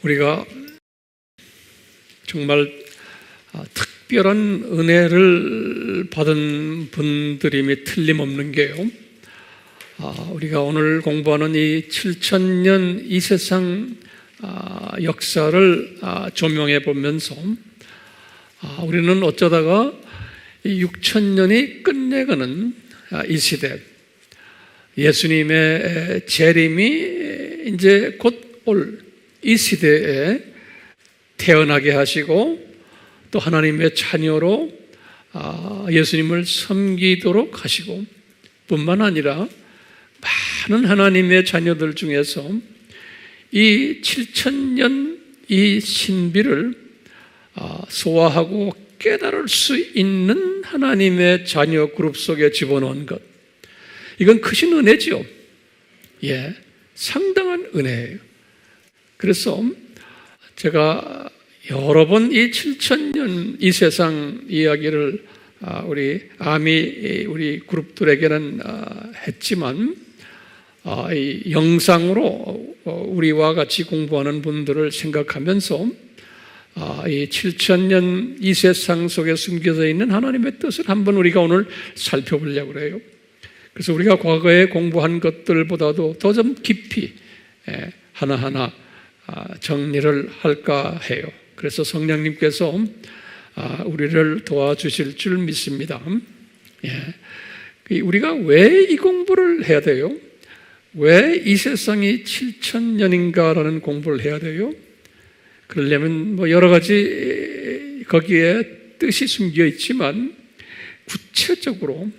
우리가 정말 특별한 은혜를 받은 분들임이 틀림없는 게요, 우리가 오늘 공부하는 이 7000년 이 세상 역사를 조명해 보면서 우리는 어쩌다가 이 6000년이 끝내가는 이 시대, 예수님의 재림이 이제 곧 올 이 시대에 태어나게 하시고 또 하나님의 자녀로 예수님을 섬기도록 하시고, 뿐만 아니라 많은 하나님의 자녀들 중에서 이 7000년 이 신비를 소화하고 깨달을 수 있는 하나님의 자녀 그룹 속에 집어넣은 것, 이건 크신 은혜죠. 상당한 은혜예요. 그래서 제가 여러 번 이 7000년 이 세상 이야기를 우리 우리 그룹들에게는 했지만, 이 영상으로 우리와 같이 공부하는 분들을 생각하면서 이 7000년 이 세상 속에 숨겨져 있는 하나님의 뜻을 한번 우리가 오늘 살펴보려고 해요. 그래서 우리가 과거에 공부한 것들보다도 더 좀 깊이 하나하나 정리를 할까 해요. 그래서 성령님께서 우리를 도와주실 줄 믿습니다. 우리가 왜 이 공부를 해야 돼요? 왜 이 세상이 7000년인가라는 공부를 해야 돼요? 그러려면 여러 가지 거기에 뜻이 숨겨 있지만, 구체적으로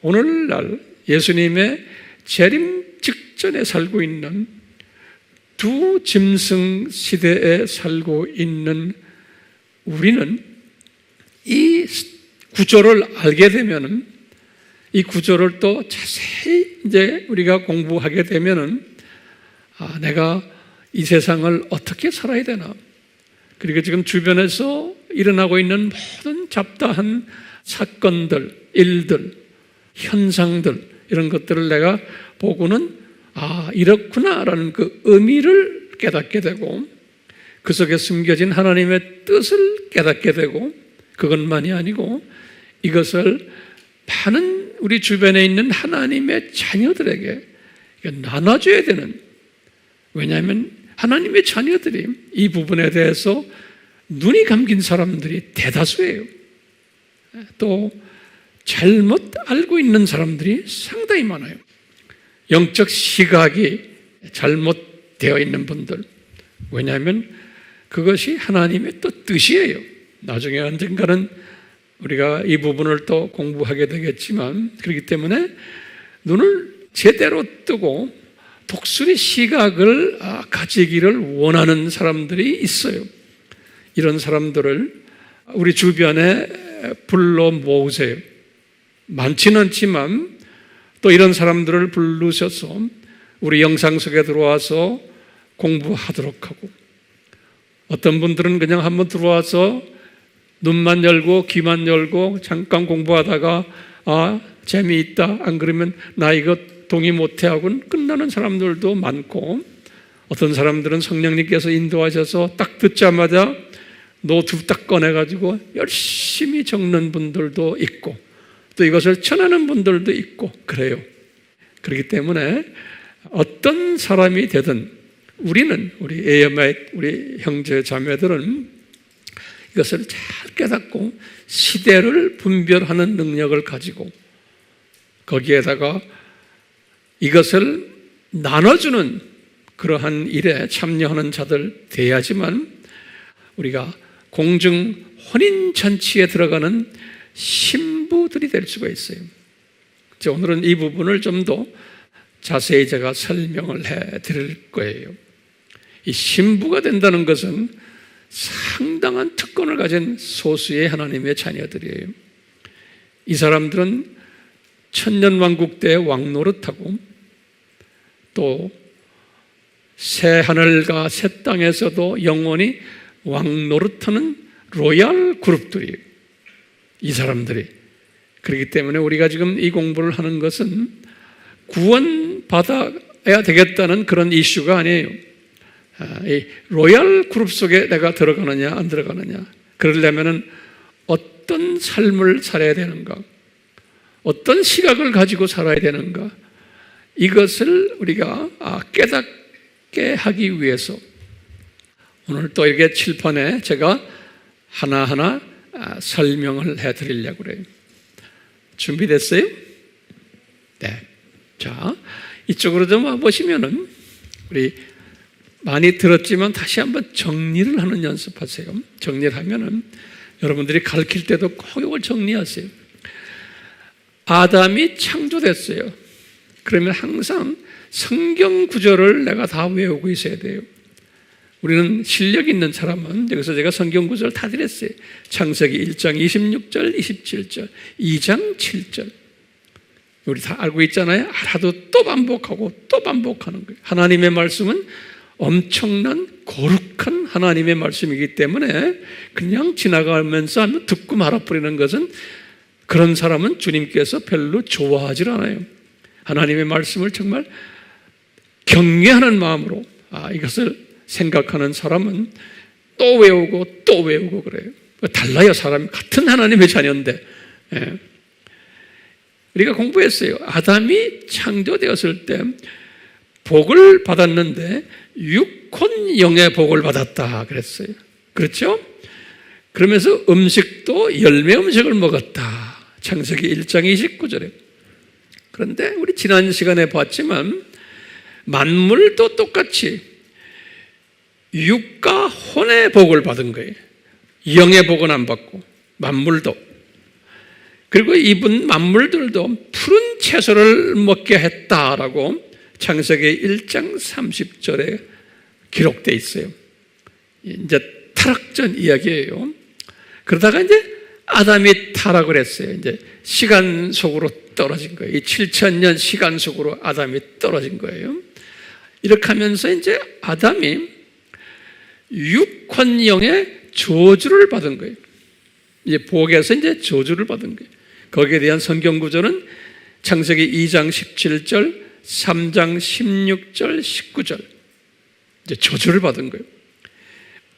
오늘날 예수님의 재림 직전에 살고 있는 두 짐승 시대에 살고 있는 우리는 이 구조를 알게 되면은, 이 구조를 또 자세히 이제 우리가 공부하게 되면은, 내가 이 세상을 어떻게 살아야 되나, 그리고 지금 주변에서 일어나고 있는 모든 잡다한 사건들, 일들, 현상들, 이런 것들을 내가 보고는 이렇구나라는 그 의미를 깨닫게 되고, 그 속에 숨겨진 하나님의 뜻을 깨닫게 되고, 그것만이 아니고 이것을 많은 우리 주변에 있는 하나님의 자녀들에게 나눠줘야 되는, 왜냐하면 하나님의 자녀들이 이 부분에 대해서 눈이 감긴 사람들이 대다수예요. 또 잘못 알고 있는 사람들이 상당히 많아요. 영적 시각이 잘못되어 있는 분들, 왜냐하면 그것이 하나님의 또 뜻이에요. 나중에 언젠가는 우리가 이 부분을 또 공부하게 되겠지만, 그렇기 때문에 눈을 제대로 뜨고 독수리 시각을 가지기를 원하는 사람들이 있어요. 이런 사람들을 우리 주변에 불러 모으세요. 많지는 않지만 또 이런 사람들을 부르셔서 우리 영상 속에 들어와서 공부하도록 하고, 어떤 분들은 그냥 한번 들어와서 눈만 열고 귀만 열고 잠깐 공부하다가 재미있다, 안 그러면 나 이거 동의 못해 하고는 끝나는 사람들도 많고, 어떤 사람들은 성령님께서 인도하셔서 딱 듣자마자 노트 딱 꺼내가지고 열심히 적는 분들도 있고, 또 이것을 전하는 분들도 있고 그래요. 그렇기 때문에 어떤 사람이 되든 우리는, 우리 AMI, 우리 형제 자매들은 이것을 잘 깨닫고 시대를 분별하는 능력을 가지고, 거기에다가 이것을 나눠주는 그러한 일에 참여하는 자들 돼야지만 우리가 공중 혼인잔치에 들어가는 신부들이 될 수가 있어요. 오늘은 이 부분을 좀 더 자세히 제가 설명을 해 드릴 거예요. 이 신부가 된다는 것은 상당한 특권을 가진 소수의 하나님의 자녀들이에요. 이 사람들은 천년왕국 때 왕노릇하고, 또 새 하늘과 새 땅에서도 영원히 왕노릇하는 로얄 그룹들이에요, 이 사람들이. 그렇기 때문에 우리가 지금 이 공부를 하는 것은 구원받아야 되겠다는 그런 이슈가 아니에요. 이 로얄 그룹 속에 내가 들어가느냐 안 들어가느냐, 그러려면은 어떤 삶을 살아야 되는가, 어떤 시각을 가지고 살아야 되는가, 이것을 우리가 깨닫게 하기 위해서 오늘 또 이렇게 칠판에 제가 하나하나 설명을 해드리려고 그래요. 준비됐어요? 네. 자, 이쪽으로 좀 보시면은 우리 많이 들었지만 다시 한번 정리를 하는 연습하세요. 정리를 하면은 여러분들이 가르칠 때도 꼭 이걸 정리하세요. 아담이 창조됐어요. 그러면 항상 성경 구절을 내가 다 외우고 있어야 돼요. 우리는 실력 있는 사람은, 여기서 제가 성경 구절을 다 드렸어요. 창세기 1장 26절, 27절, 2장 7절. 우리 다 알고 있잖아요. 알아도 또 반복하고 또 반복하는 거예요. 하나님의 말씀은 엄청난 거룩한 하나님의 말씀이기 때문에 그냥 지나가면서 하면 듣고 말아버리는 것은, 그런 사람은 주님께서 별로 좋아하지 않아요. 하나님의 말씀을 정말 경외하는 마음으로 이것을 생각하는 사람은 또 외우고 또 외우고 그래요. 달라요. 사람이 같은 하나님의 자녀인데. 우리가 공부했어요. 아담이 창조되었을 때 복을 받았는데 육혼영의 복을 받았다 그랬어요. 그렇죠? 그러면서 음식도 열매 음식을 먹었다. 창세기 1장 29절에. 그런데 우리 지난 시간에 봤지만 만물도 똑같이 육과 혼의 복을 받은 거예요. 영의 복은 안 받고, 만물도. 그리고 이분 만물들도 푸른 채소를 먹게 했다라고 창세기 1장 30절에 기록되어 있어요. 이제 타락전 이야기예요. 그러다가 이제 아담이 타락을 했어요. 이제 시간 속으로 떨어진 거예요. 이 7,000년 시간 속으로 아담이 떨어진 거예요. 이렇게 하면서 이제 아담이 육혼영의 저주를 받은 거예요. 이제 복에서 이제 저주를 받은 거예요. 거기에 대한 성경 구절은 창세기 2장 17절, 3장 16절, 19절. 이제 저주를 받은 거예요.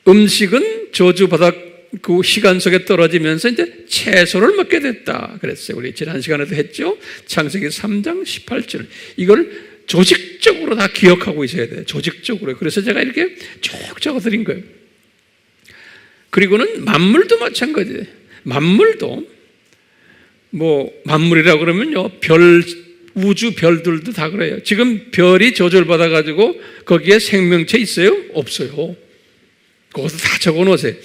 음식은 저주받아 그 시간 속에 떨어지면서 이제 채소를 먹게 됐다 그랬어요. 우리 지난 시간에도 했죠. 창세기 3장 18절. 이걸 조직적으로 다 기억하고 있어야 돼요. 조직적으로. 그래서 제가 이렇게 쭉 적어드린 거예요. 그리고는 만물도 마찬가지예요. 만물도 만물이라고 그러면요, 우주 별들도 다 그래요. 지금 별이 조절받아가지고 거기에 생명체 있어요? 없어요. 그것도 다 적어 놓으세요.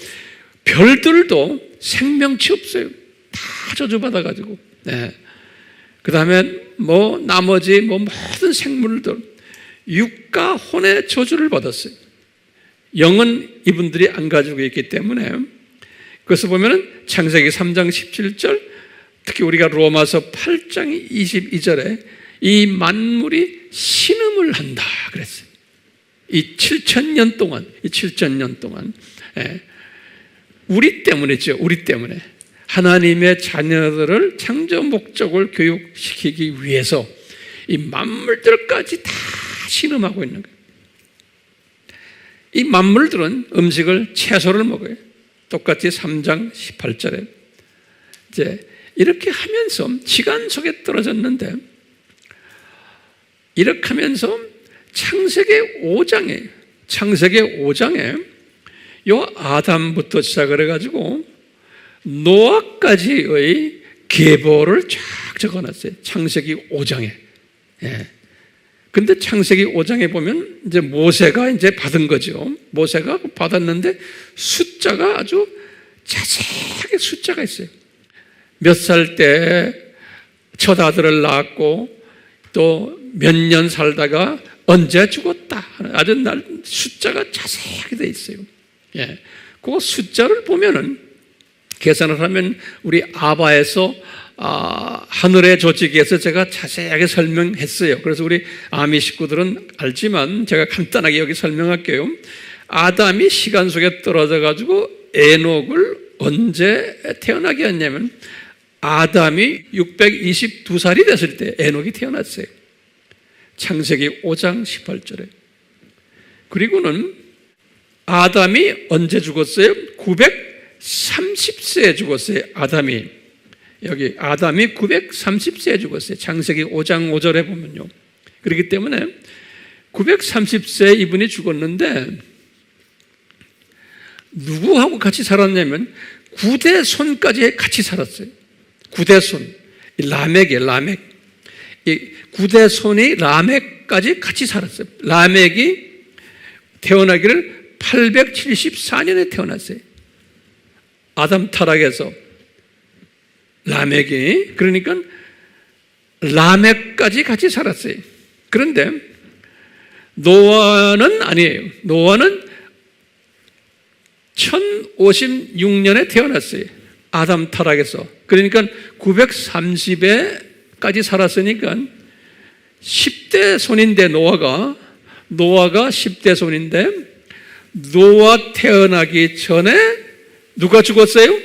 별들도 생명체 없어요. 다 저주받아가지고. 네. 그 다음에 나머지 모든 생물들, 육과 혼의 저주를 받았어요. 영은 이분들이 안 가지고 있기 때문에. 그래서 보면은 창세기 3장 17절, 특히 우리가 로마서 8장 22절에 이 만물이 신음을 한다 그랬어요. 이 7,000년 동안. 우리 때문이죠. 우리 때문에. 하나님의 자녀들을 창조 목적을 교육시키기 위해서 이 만물들까지 다 신음하고 있는 거예요. 이 만물들은 음식을 채소를 먹어요. 똑같이 3장 18절에. 이제 이렇게 하면서 시간 속에 떨어졌는데, 이렇게 하면서 창세기 5장에 요 아담부터 시작을 해가지고 노아까지의 계보를 쫙 적어놨어요. 창세기 5장에. 근데 창세기 5장에 보면 이제 모세가 이제 받은 거죠. 모세가 받았는데 숫자가 아주 자세하게 숫자가 있어요. 몇 살 때 첫 아들을 낳았고 또 몇 년 살다가 언제 죽었다. 아주 숫자가 자세하게 돼 있어요. 그 숫자를 보면은 계산을 하면 우리 아바에서 하늘의 조직에서 제가 자세하게 설명했어요. 그래서 우리 아미 식구들은 알지만 제가 간단하게 여기 설명할게요. 아담이 시간 속에 떨어져 가지고 에녹을 언제 태어나게 했냐면 아담이 622살이 됐을 때 에녹이 태어났어요. 창세기 5장 18절에. 그리고는 아담이 언제 죽었어요? 930세에 죽었어요. 아담이 930세에 죽었어요. 창세기 5장 5절에 보면요. 그렇기 때문에 930세에 이분이 죽었는데 누구하고 같이 살았냐면 구대손까지 같이 살았어요. 구대손, 라멕이에요. 라멕. 이 구대손이 라멕까지 같이 살았어요. 라멕이 태어나기를 874년에 태어났어요. 아담 타락에서 라멕이, 그러니까 라멕까지 같이 살았어요. 그런데 노아는 아니에요. 노아는 1056년에 태어났어요. 아담 타락에서. 그러니까 930에까지 살았으니까 10대 손인데 노아가 10대 손인데 노아 태어나기 전에 누가 죽었어요?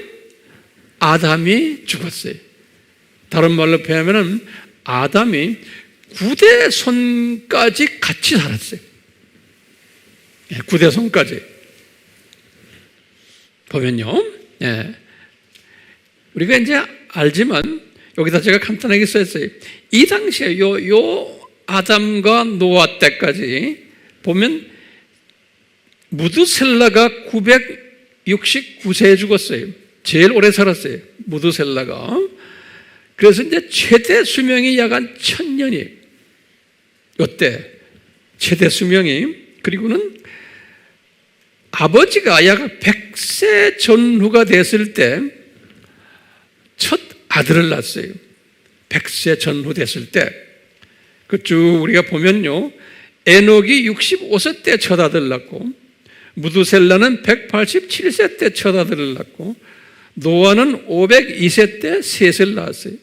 아담이 죽었어요. 다른 말로 표현하면 아담이 9대 손까지 같이 살았어요. 9대 손까지. 보면요. 우리가 이제 알지만 여기다 제가 간단하게 썼어요. 이 당시에 요 아담과 노아 때까지 보면 무드셀라가 969세에 죽었어요. 제일 오래 살았어요. 무드셀라가. 그래서 이제 최대 수명이 약 한 1000년이에요. 이때 최대 수명이. 그리고는 아버지가 약 100세 전후가 됐을 때 첫 아들을 낳았어요. 100세 전후 됐을 때. 그 쭉 우리가 보면요. 에녹이 65세 때 첫 아들을 낳고, 무드셀라는 187세 때 첫 아들을 낳고, 노아는 502세 때 셋을 낳았어요.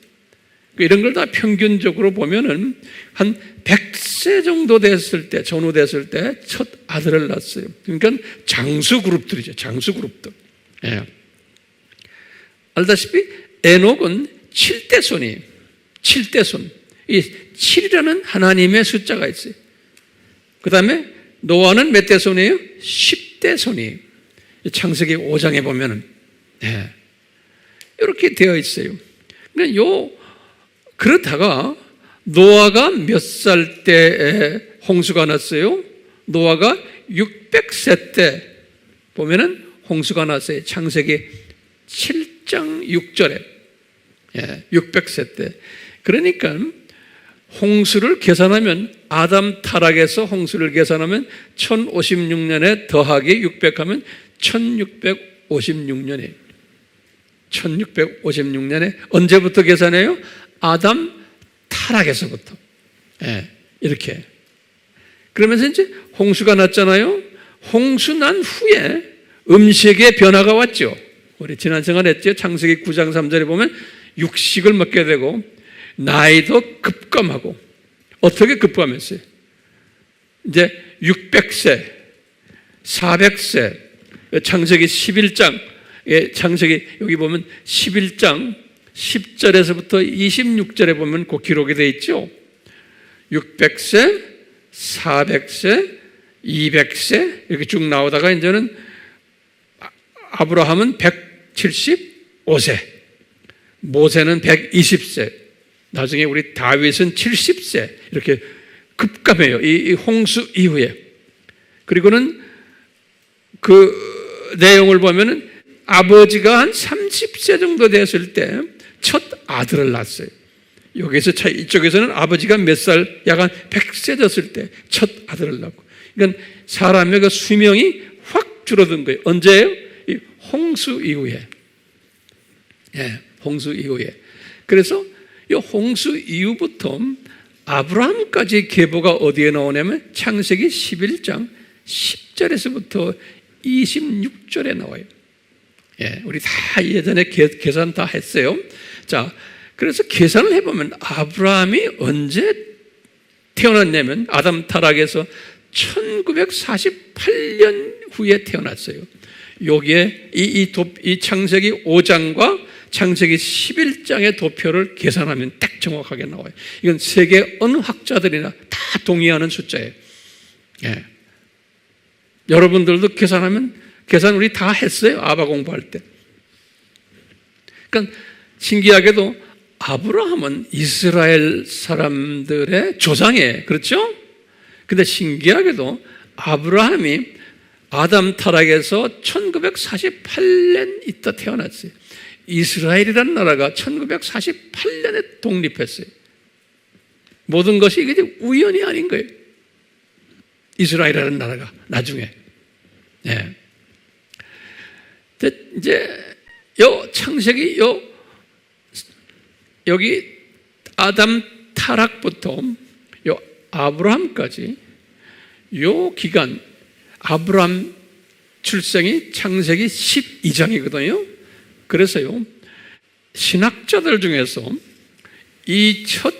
이런 걸 다 평균적으로 보면은 한 100세 정도 됐을 때, 전후 됐을 때 첫 아들을 낳았어요. 그러니까 장수 그룹들이죠. 장수 그룹들. 예. 알다시피 에녹은 7대 손이에요. 7대 손. 이 7이라는 하나님의 숫자가 있어요. 그 다음에 노아는 몇 대 손이에요? 10대 손이에요. 창세기 5장에 보면은. 예. 이렇게 되어 있어요. 그러니까 그렇다가 노아가 몇 살 때 홍수가 났어요? 노아가 600세 때 보면은 홍수가 났어요. 창세기 7장 6절에. 600세 때. 그러니까 홍수를 계산하면, 아담 타락에서 홍수를 계산하면 1056년에 더하기 600하면 1656년이에요. 1656년에 언제부터 계산해요? 아담 타락에서부터. 이렇게. 그러면서 이제 홍수가 났잖아요. 홍수 난 후에 음식의 변화가 왔죠. 우리 지난 시간에 했죠. 창세기 9장 3절에 보면 육식을 먹게 되고 나이도 급감하고. 어떻게 급감했어요? 이제 600세, 400세, 창세기 11장, 창세기 여기 보면 11장 10절에서부터 26절에 보면 그 기록이 되어 있죠. 600세, 400세, 200세 이렇게 쭉 나오다가 이제는 아브라함은 175세, 모세는 120세, 나중에 우리 다윗은 70세 이렇게 급감해요. 이 홍수 이후에. 그리고는 그 내용을 보면은 아버지가 한 30세 정도 됐을 때 첫 아들을 낳았어요. 여기서 이쪽에서는 아버지가 몇 살, 약 한 100세 됐을 때 첫 아들을 낳고. 그러니까 사람의 그 수명이 확 줄어든 거예요. 언제예요? 이 홍수 이후에. 홍수 이후에. 그래서 이 홍수 이후부터 아브라함까지 계보가 어디에 나오냐면 창세기 11장 10절에서부터 26절에 나와요. 우리 다 예전에 계산 다 했어요. 자, 그래서 계산을 해보면 아브라함이 언제 태어났냐면 아담 타락에서 1948년 후에 태어났어요. 여기에 이 창세기 5장과 창세기 11장의 도표를 계산하면 딱 정확하게 나와요. 이건 세계 어느 학자들이나 다 동의하는 숫자예요. 여러분들도 계산 우리 다 했어요. 아바 공부할 때. 그러니까 신기하게도 아브라함은 이스라엘 사람들의 조상이에요. 그렇죠? 근데 신기하게도 아브라함이 아담 타락에서 1948년 있다 태어났어요. 이스라엘이라는 나라가 1948년에 독립했어요. 모든 것이 이게 우연이 아닌 거예요. 이스라엘이라는 나라가 나중에. 네. 이제 창세기 여기 아담 타락부터 아브라함까지 기간, 아브라함 출생이 창세기 12장이거든요. 그래서요, 신학자들 중에서 이 첫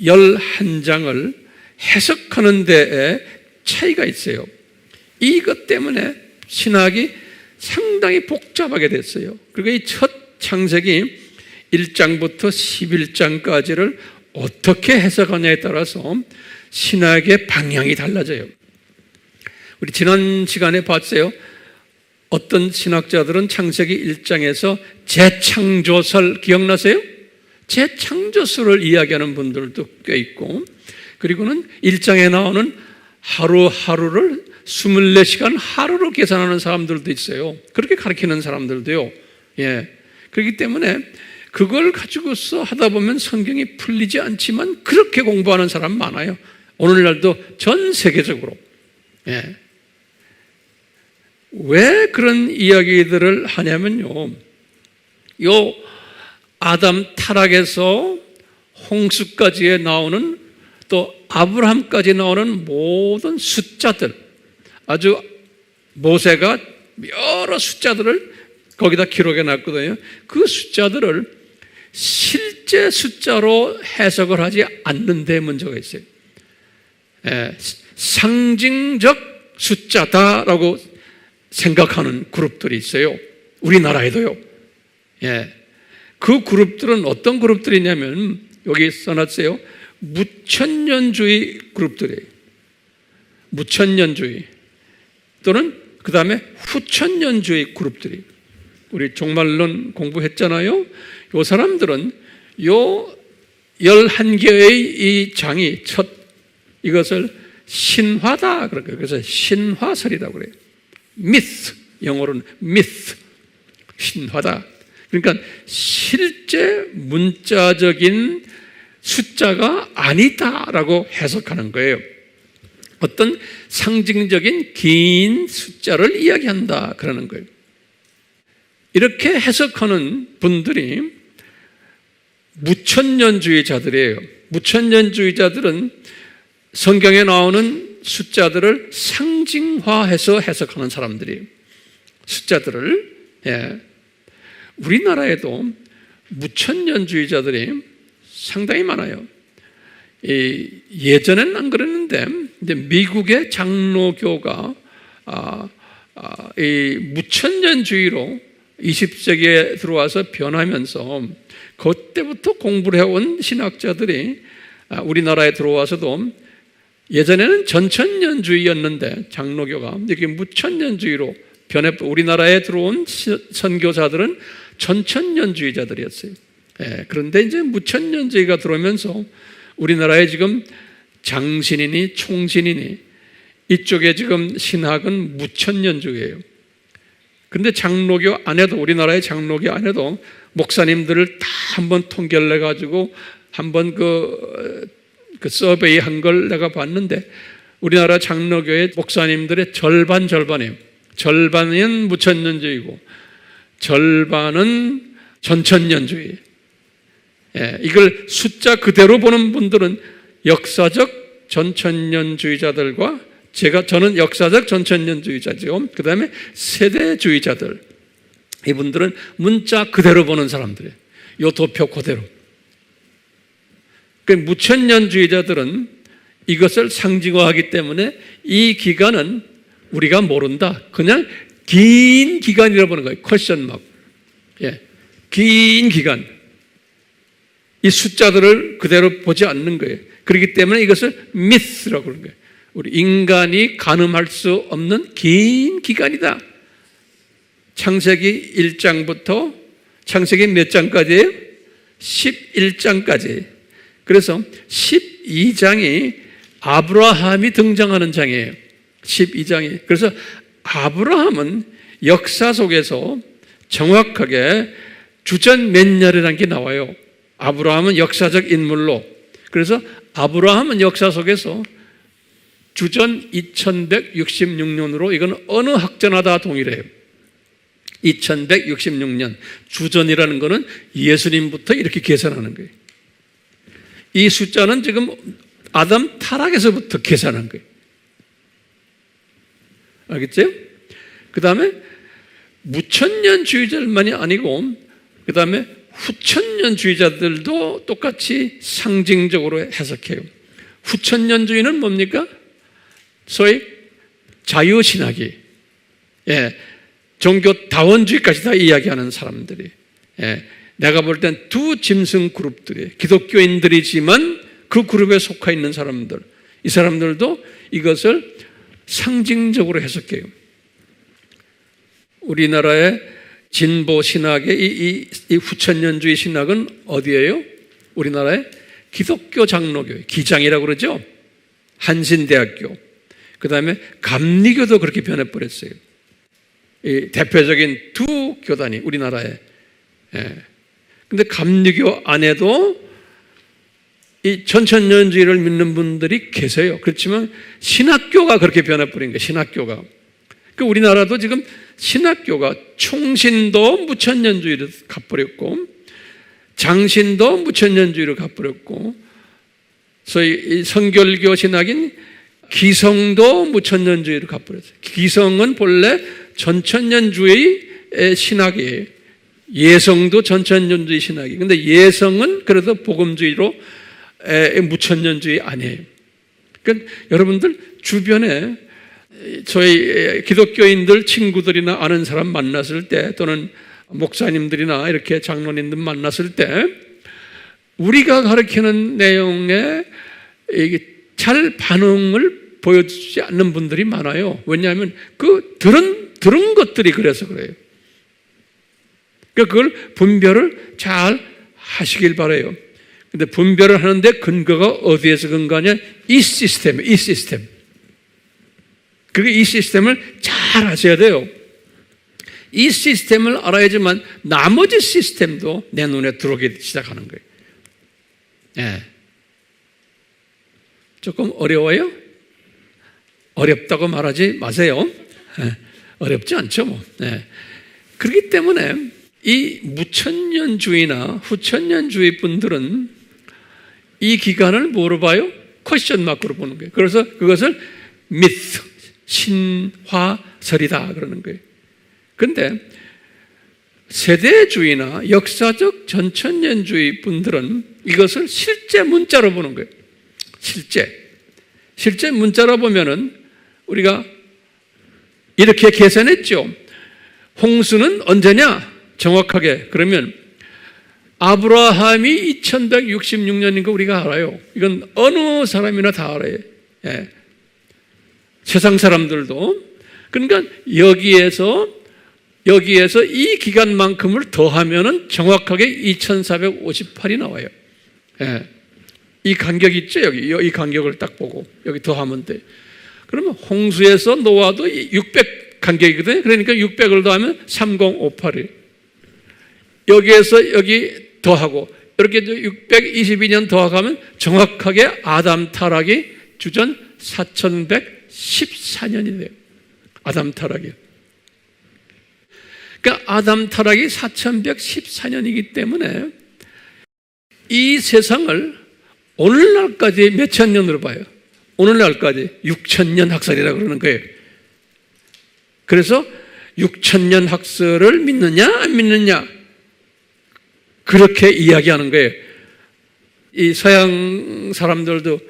11장을 해석하는 데에 차이가 있어요. 이것 때문에 신학이 상당히 복잡하게 됐어요. 그리고 이 첫 창세기 1장부터 11장까지를 어떻게 해석하냐에 따라서 신학의 방향이 달라져요. 우리 지난 시간에 봤어요. 어떤 신학자들은 창세기 1장에서 재창조설 기억나세요? 재창조설을 이야기하는 분들도 꽤 있고, 그리고는 1장에 나오는 하루하루를 24시간 하루로 계산하는 사람들도 있어요. 그렇게 가르치는 사람들도요. 예. 그렇기 때문에 그걸 가지고서 하다 보면 성경이 풀리지 않지만 그렇게 공부하는 사람 많아요. 오늘날도 전 세계적으로. 예. 왜 그런 이야기들을 하냐면요, 아담 타락에서 홍수까지에 나오는, 또 아브라함까지 나오는 모든 숫자들, 아주 모세가 여러 숫자들을 거기다 기록해 놨거든요. 그 숫자들을 실제 숫자로 해석을 하지 않는 데 문제가 있어요. 상징적 숫자다라고 생각하는 그룹들이 있어요. 우리나라에도요. 예. 그 그룹들은 어떤 그룹들이냐면, 여기 써놨어요. 무천년주의 그룹들이에요. 무천년주의 또는 그 다음에 후천년주의 그룹들이. 우리 종말론 공부했잖아요. 요 사람들은 요 11개의 이 장이 이것을 신화다 그럴까요? 그래서 신화설이라고 그래요. myth, 영어로는 myth, 신화다. 그러니까 실제 문자적인 숫자가 아니다라고 해석하는 거예요. 어떤 상징적인 긴 숫자를 이야기한다 그러는 거예요. 이렇게 해석하는 분들이 무천년주의자들이에요. 무천년주의자들은 성경에 나오는 숫자들을 상징화해서 해석하는 사람들이에요. 숫자들을. 예. 우리나라에도 무천년주의자들이 상당히 많아요. 예전에는 안 그랬는데 이제 미국의 장로교가 이 무천년주의로 20세기에 들어와서 변하면서 그때부터 공부를 해온 신학자들이 우리나라에 들어와서도, 예전에는 전천년주의였는데 장로교가 이렇게 무천년주의로 우리나라에 들어온 선교사들은 전천년주의자들이었어요. 예, 그런데 이제 무천년주의가 들어오면서 우리나라에 지금 장신이니 총신이니 이쪽에 지금 신학은 무천년주의예요. 근데 장로교 안에도, 우리나라의 장로교 안에도 목사님들을 다 한번 통계를 내가지고 한번 그 서베이 한 걸 내가 봤는데, 우리나라 장로교의 목사님들의 절반이에요. 절반은 무천년주의고 절반은 전천년주의. 예, 이걸 숫자 그대로 보는 분들은 역사적 전천년주의자들과 저는 역사적 전천년주의자죠. 그 다음에 세대주의자들, 이분들은 문자 그대로 보는 사람들이에요. 요 도표 그대로. 그 무천년주의자들은 이것을 상징화하기 때문에 이 기간은 우리가 모른다. 그냥 긴 기간이라고 보는 거예요. 퀘스천 마크. 예, 긴 기간. 이 숫자들을 그대로 보지 않는 거예요. 그렇기 때문에 이것을 미스라고 그러는 거예요. 우리 인간이 가늠할 수 없는 긴 기간이다. 창세기 1장부터 창세기 몇 장까지예요? 11장까지. 그래서 12장이 아브라함이 등장하는 장이에요. 12장이. 그래서 아브라함은 역사 속에서 정확하게 주전 몇 년이라는 게 나와요. 아브라함은 역사적 인물로. 그래서 아브라함은 역사 속에서 주전 2166년으로 이건 어느 학자나 다 동일해요. 2166년. 주전이라는 것은 예수님부터 이렇게 계산하는 거예요. 이 숫자는 지금 아담 타락에서부터 계산한 거예요. 알겠죠? 그 다음에 무천년주의자들만이 아니고 그 다음에 후천년주의자들도 똑같이 상징적으로 해석해요. 후천년주의는 뭡니까? 소위 자유신학이, 종교 다원주의까지 다 이야기하는 사람들이, 내가 볼 땐 두 짐승 그룹들이 기독교인들이지만 그 그룹에 속해 있는 사람들, 이 사람들도 이것을 상징적으로 해석해요. 우리나라의 진보 신학의 이 후천년주의 신학은 어디예요? 우리나라의 기독교 장로교, 기장이라고 그러죠? 한신대학교. 그 다음에 감리교도 그렇게 변해버렸어요. 이 대표적인 두 교단이 우리나라에. 근데 감리교 안에도 이 천천년주의를 믿는 분들이 계세요. 그렇지만 신학교가 그렇게 변해버린 거예요. 신학교가. 그 우리나라도 지금 신학교가 총신도 무천년주의를 가버렸고 장신도 무천년주의를 가버렸고 소위 성결교 신학인 기성도 무천년주의를 가버렸어요. 기성은 본래 전천년주의의 신학이에요. 예성도 전천년주의 신학이에요. 근데 예성은 그래도 복음주의로 무천년주의 아니에요. 그러니까 여러분들 주변에 저희 기독교인들 친구들이나 아는 사람 만났을 때 또는 목사님들이나 이렇게 장로님들 만났을 때 우리가 가르치는 내용에 잘 반응을 보여주지 않는 분들이 많아요. 왜냐하면 그 들은 것들이 그래서 그래요. 그러니까 그걸 분별을 잘 하시길 바라요. 근데 분별을 하는데 근거가 어디에서 근거하냐? 이 시스템. 그게 이 시스템을 잘 아셔야 돼요. 이 시스템을 알아야지만 나머지 시스템도 내 눈에 들어오기 시작하는 거예요. 조금 어려워요? 어렵다고 말하지 마세요. 어렵지 않죠, 뭐. 그렇기 때문에 이 무천년주의나 후천년주의 분들은 이 기간을 뭐로 봐요? 퀘스천 마크로 보는 거예요. 그래서 그것을 미스, 신화설이다 그러는 거예요. 그런데 세대주의나 역사적 전천년주의 분들은 이것을 실제 문자로 보는 거예요. 실제 문자로 보면은 우리가 이렇게 계산했죠. 홍수는 언제냐? 정확하게 그러면 아브라함이 2166년인 거 우리가 알아요. 이건 어느 사람이나 다 알아요. 세상 사람들도. 그러니까 여기에서 이 기간만큼을 더하면은 정확하게 2458이 나와요. 이 간격이 있죠. 이 간격을 딱 보고 여기 더하면 돼. 그러면 홍수에서 노아도 600 간격이거든요. 그러니까 600을 더하면 3058이. 여기에서 여기 더하고 이렇게 622년 더하면 정확하게 아담 타락이 주전 4114년이 돼요. 아담 타락이. 그러니까 아담 타락이 4114년이기 때문에 이 세상을 오늘날까지 몇천 년으로 봐요. 오늘날까지 6000년 학설이라고 그러는 거예요. 그래서 6000년 학설을 믿느냐 안 믿느냐 그렇게 이야기하는 거예요. 이 서양 사람들도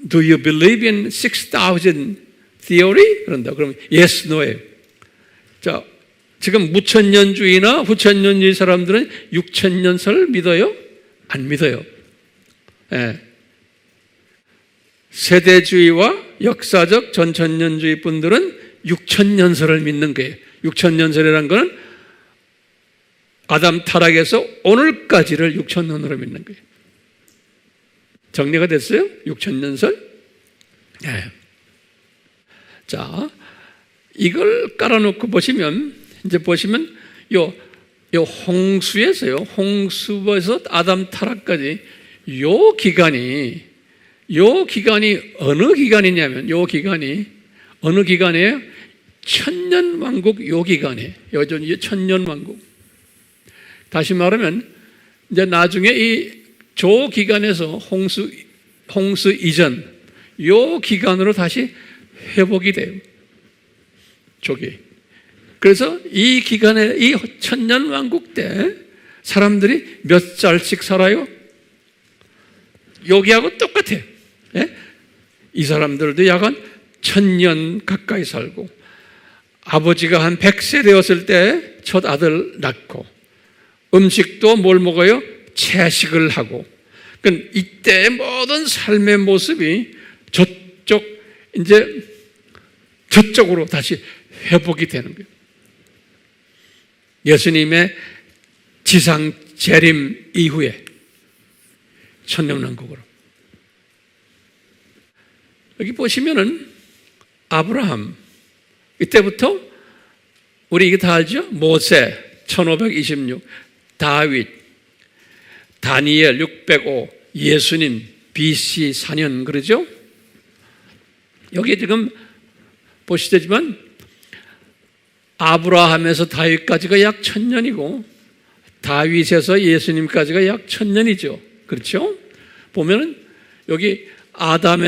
Do you believe in 6,000 theory? 그런다. 그러면 yes, no예요. 자, 지금 무천년주의나 후천년주의 사람들은 6000년설 믿어요? 안 믿어요. 세대주의와 역사적 전천년주의 분들은 6천년설을 믿는 거예요. 6천년설이라는 것은 아담 타락에서 오늘까지를 6천년으로 믿는 거예요. 정리가 됐어요? 6천년설? 네. 자, 이걸 깔아놓고 보시면, 이제 보시면, 요 홍수에서 아담 타락까지 요 기간이 어느 기간이냐면, 어느 기간이에요? 천년왕국 요 기간이에요. 요즘 천년왕국. 다시 말하면, 이제 나중에 이 조 기간에서 홍수 이전, 요 기간으로 다시 회복이 돼요. 조기. 그래서 이 기간에, 이 천년왕국 때 사람들이 몇 살씩 살아요? 여기하고 똑같아요. 예? 이 사람들도 약 한 1000년 가까이 살고, 아버지가 한 100세 되었을 때 첫 아들 낳고, 음식도 뭘 먹어요? 채식을 하고. 그러니까 이때의 모든 삶의 모습이 저쪽으로 다시 회복이 되는 거예요. 예수님의 지상 재림 이후에 천년왕국으로. 여기 보시면은 아브라함, 이때부터 우리 이게 다 알죠? 모세 1526, 다윗, 다니엘 605, 예수님 BC 4년 그러죠? 여기 지금 보시지만 아브라함에서 다윗까지가 약 1000년이고 다윗에서 예수님까지가 약 1000년이죠. 그렇죠? 보면은 여기 아담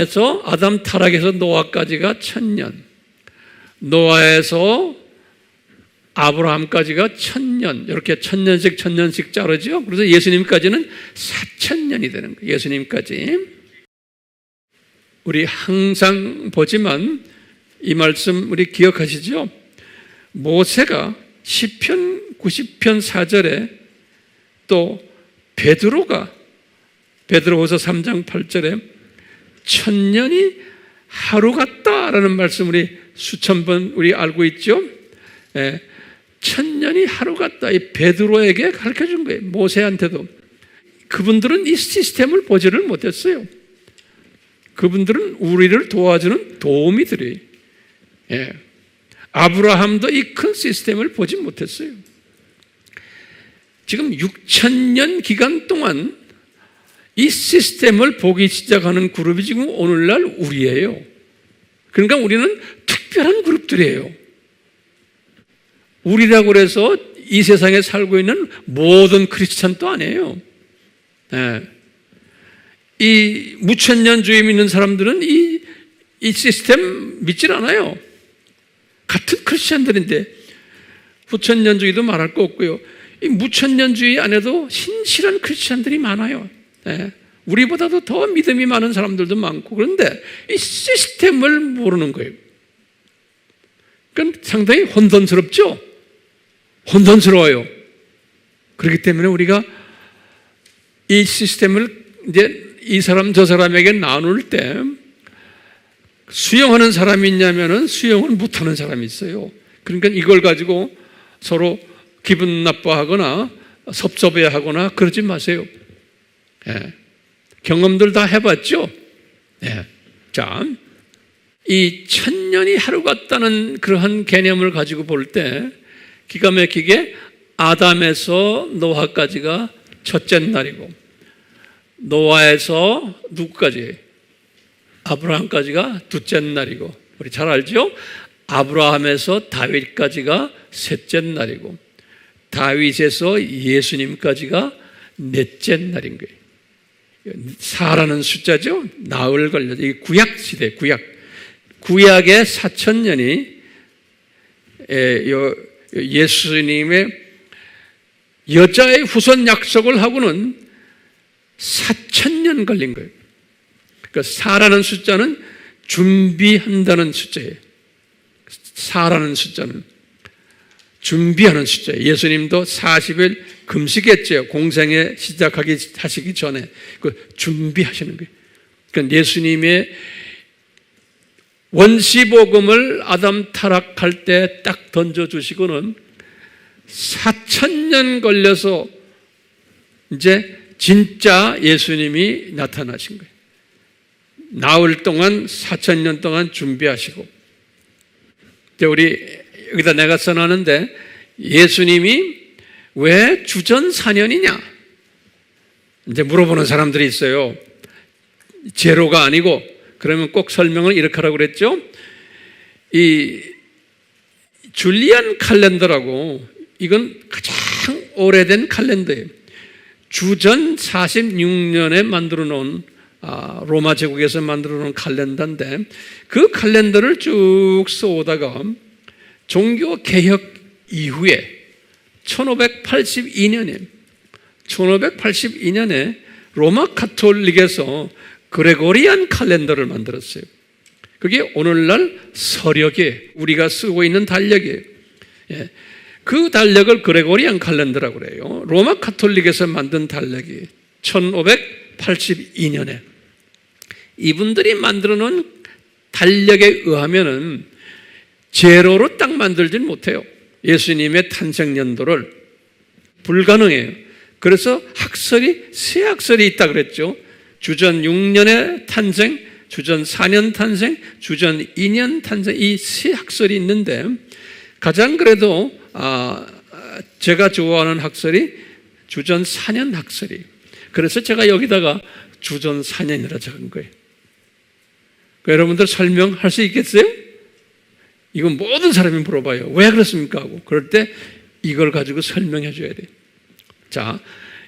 타락에서 노아까지가 1000년, 노아에서 아브라함까지가 1000년, 이렇게 1000년씩 자르죠. 그래서 예수님까지는 4000년이 되는 거예요. 예수님까지. 우리 항상 보지만 이 말씀 우리 기억하시죠? 모세가 시편 90편 4절에 또 베드로가 베드로후서 3장 8절에 1000년이 하루 같다라는 말씀 우리 수천 번 우리 알고 있죠? 예, 1000년이 하루 같다. 이 베드로에게 가르쳐 준 거예요. 모세한테도. 그분들은 이 시스템을 보지를 못했어요. 그분들은 우리를 도와주는 도우미들이에요. 예. 아브라함도 이 큰 시스템을 보지 못했어요. 지금 6000년 기간 동안 이 시스템을 보기 시작하는 그룹이 지금 오늘날 우리예요. 그러니까 우리는 특별한 그룹들이에요. 우리라고 해서 이 세상에 살고 있는 모든 크리스찬도 아니에요. 예. 이 무천년주의 믿는 사람들은 이 시스템 믿질 않아요. 같은 크리스찬들인데 후천년주의도 말할 거 없고요. 이 무천년주의 안에도 신실한 크리스찬들이 많아요. 예. 우리보다도 더 믿음이 많은 사람들도 많고, 그런데 이 시스템을 모르는 거예요. 그러니까 상당히 혼돈스럽죠? 혼돈스러워요. 그렇기 때문에 우리가 이 시스템을 이제 이 사람 저 사람에게 나눌 때 수용하는 사람이 있냐면은 수용을 못하는 사람이 있어요. 그러니까 이걸 가지고 서로 기분 나빠하거나 섭섭해하거나 그러지 마세요. 예. 경험들 다 해봤죠? 예. 자, 이 1000년이 하루 같다는 그러한 개념을 가지고 볼 때 기가 막히게 아담에서 노아까지가 첫째 날이고, 노아에서 누구까지? 아브라함까지가 둘째 날이고, 우리 잘 알죠? 아브라함에서 다윗까지가 셋째 날이고, 다윗에서 예수님까지가 넷째 날인 거예요. 4라는 숫자죠? 나흘 걸려서, 이게 구약 시대, 구약의 4000년이 예수님의 여자의 후손 약속을 하고는 4000년 걸린 거예요. 그러니까 4라는 숫자는 준비한다는 숫자예요. 4라는 숫자는 준비하는 숫자예요. 예수님도 40일 금식했죠. 공생에 하시기 전에 그 준비하시는 거예요. 그러니까 예수님의 원시복음을 아담 타락할 때 딱 던져주시고는 4,000년 걸려서 이제 진짜 예수님이 나타나신 거예요. 나흘 동안 4,000년 동안 준비하시고, 이제 우리 여기다 내가 써놨는데, 예수님이 왜 주전 4년이냐? 이제 물어보는 사람들이 있어요. 제로가 아니고, 그러면 꼭 설명을 이렇게 하라고 그랬죠. 이 줄리안 칼렌더라고, 이건 가장 오래된 칼렌더예요. 주전 46년에 만들어 놓은 로마 제국에서 만들어 놓은 칼렌더인데, 그 칼렌더를 쭉 써오다가 종교 개혁 이후에 1582년에 로마 카톨릭에서 그레고리안 칼렌더를 만들었어요. 그게 오늘날 서력이에요. 우리가 쓰고 있는 달력이에요. 예. 그 달력을 그레고리안 칼렌더라고 그래요. 로마 카톨릭에서 만든 달력이 1582년에 이분들이 만들어 놓은 달력에 의하면은 제로로 딱 만들진 못해요. 예수님의 탄생 연도를 불가능해요. 그래서 학설이 세 학설이 있다 그랬죠. 주전 6년에 탄생, 주전 4년 탄생, 주전 2년 탄생, 이 세 학설이 있는데 가장 그래도 제가 좋아하는 학설이 주전 4년 학설이. 그래서 제가 여기다가 주전 4년이라 적은 거예요. 여러분들 설명할 수 있겠어요? 이건 모든 사람이 물어봐요. 왜 그렇습니까? 하고. 그럴 때 이걸 가지고 설명해 줘야 돼요. 자,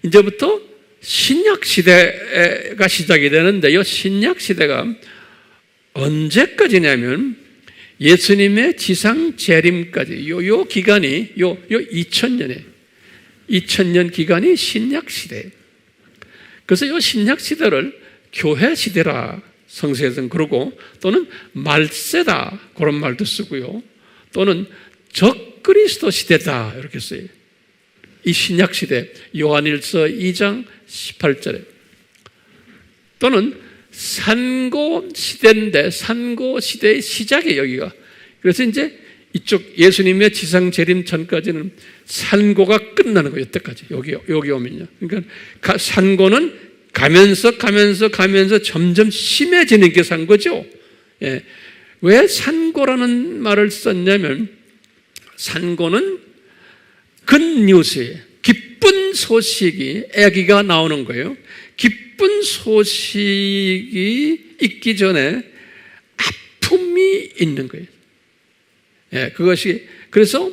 이제부터 신약 시대가 시작이 되는데요. 신약 시대가 언제까지냐면 예수님의 지상 재림까지 요 기간이 요 2000년 기간이 신약 시대예요. 그래서 요 신약 시대를 교회 시대라 성서에서는 그러고, 또는 말세다 그런 말도 쓰고요, 또는 적그리스도 시대다 이렇게 써요. 이 신약 시대 요한일서 2장 18절에, 또는 산고 시대인데 산고 시대의 시작이에요 여기가. 그래서 이제 이쪽 예수님의 지상 재림 전까지는 산고가 끝나는 거예요. 이때까지 여기 오면요. 그러니까 산고는 가면서 점점 심해지는 게 산고죠. 예. 왜 산고라는 말을 썼냐면, 산고는 굿뉴스예요. 기쁜 소식이, 아기가 나오는 거예요. 기쁜 소식이 있기 전에 아픔이 있는 거예요. 예, 그것이, 그래서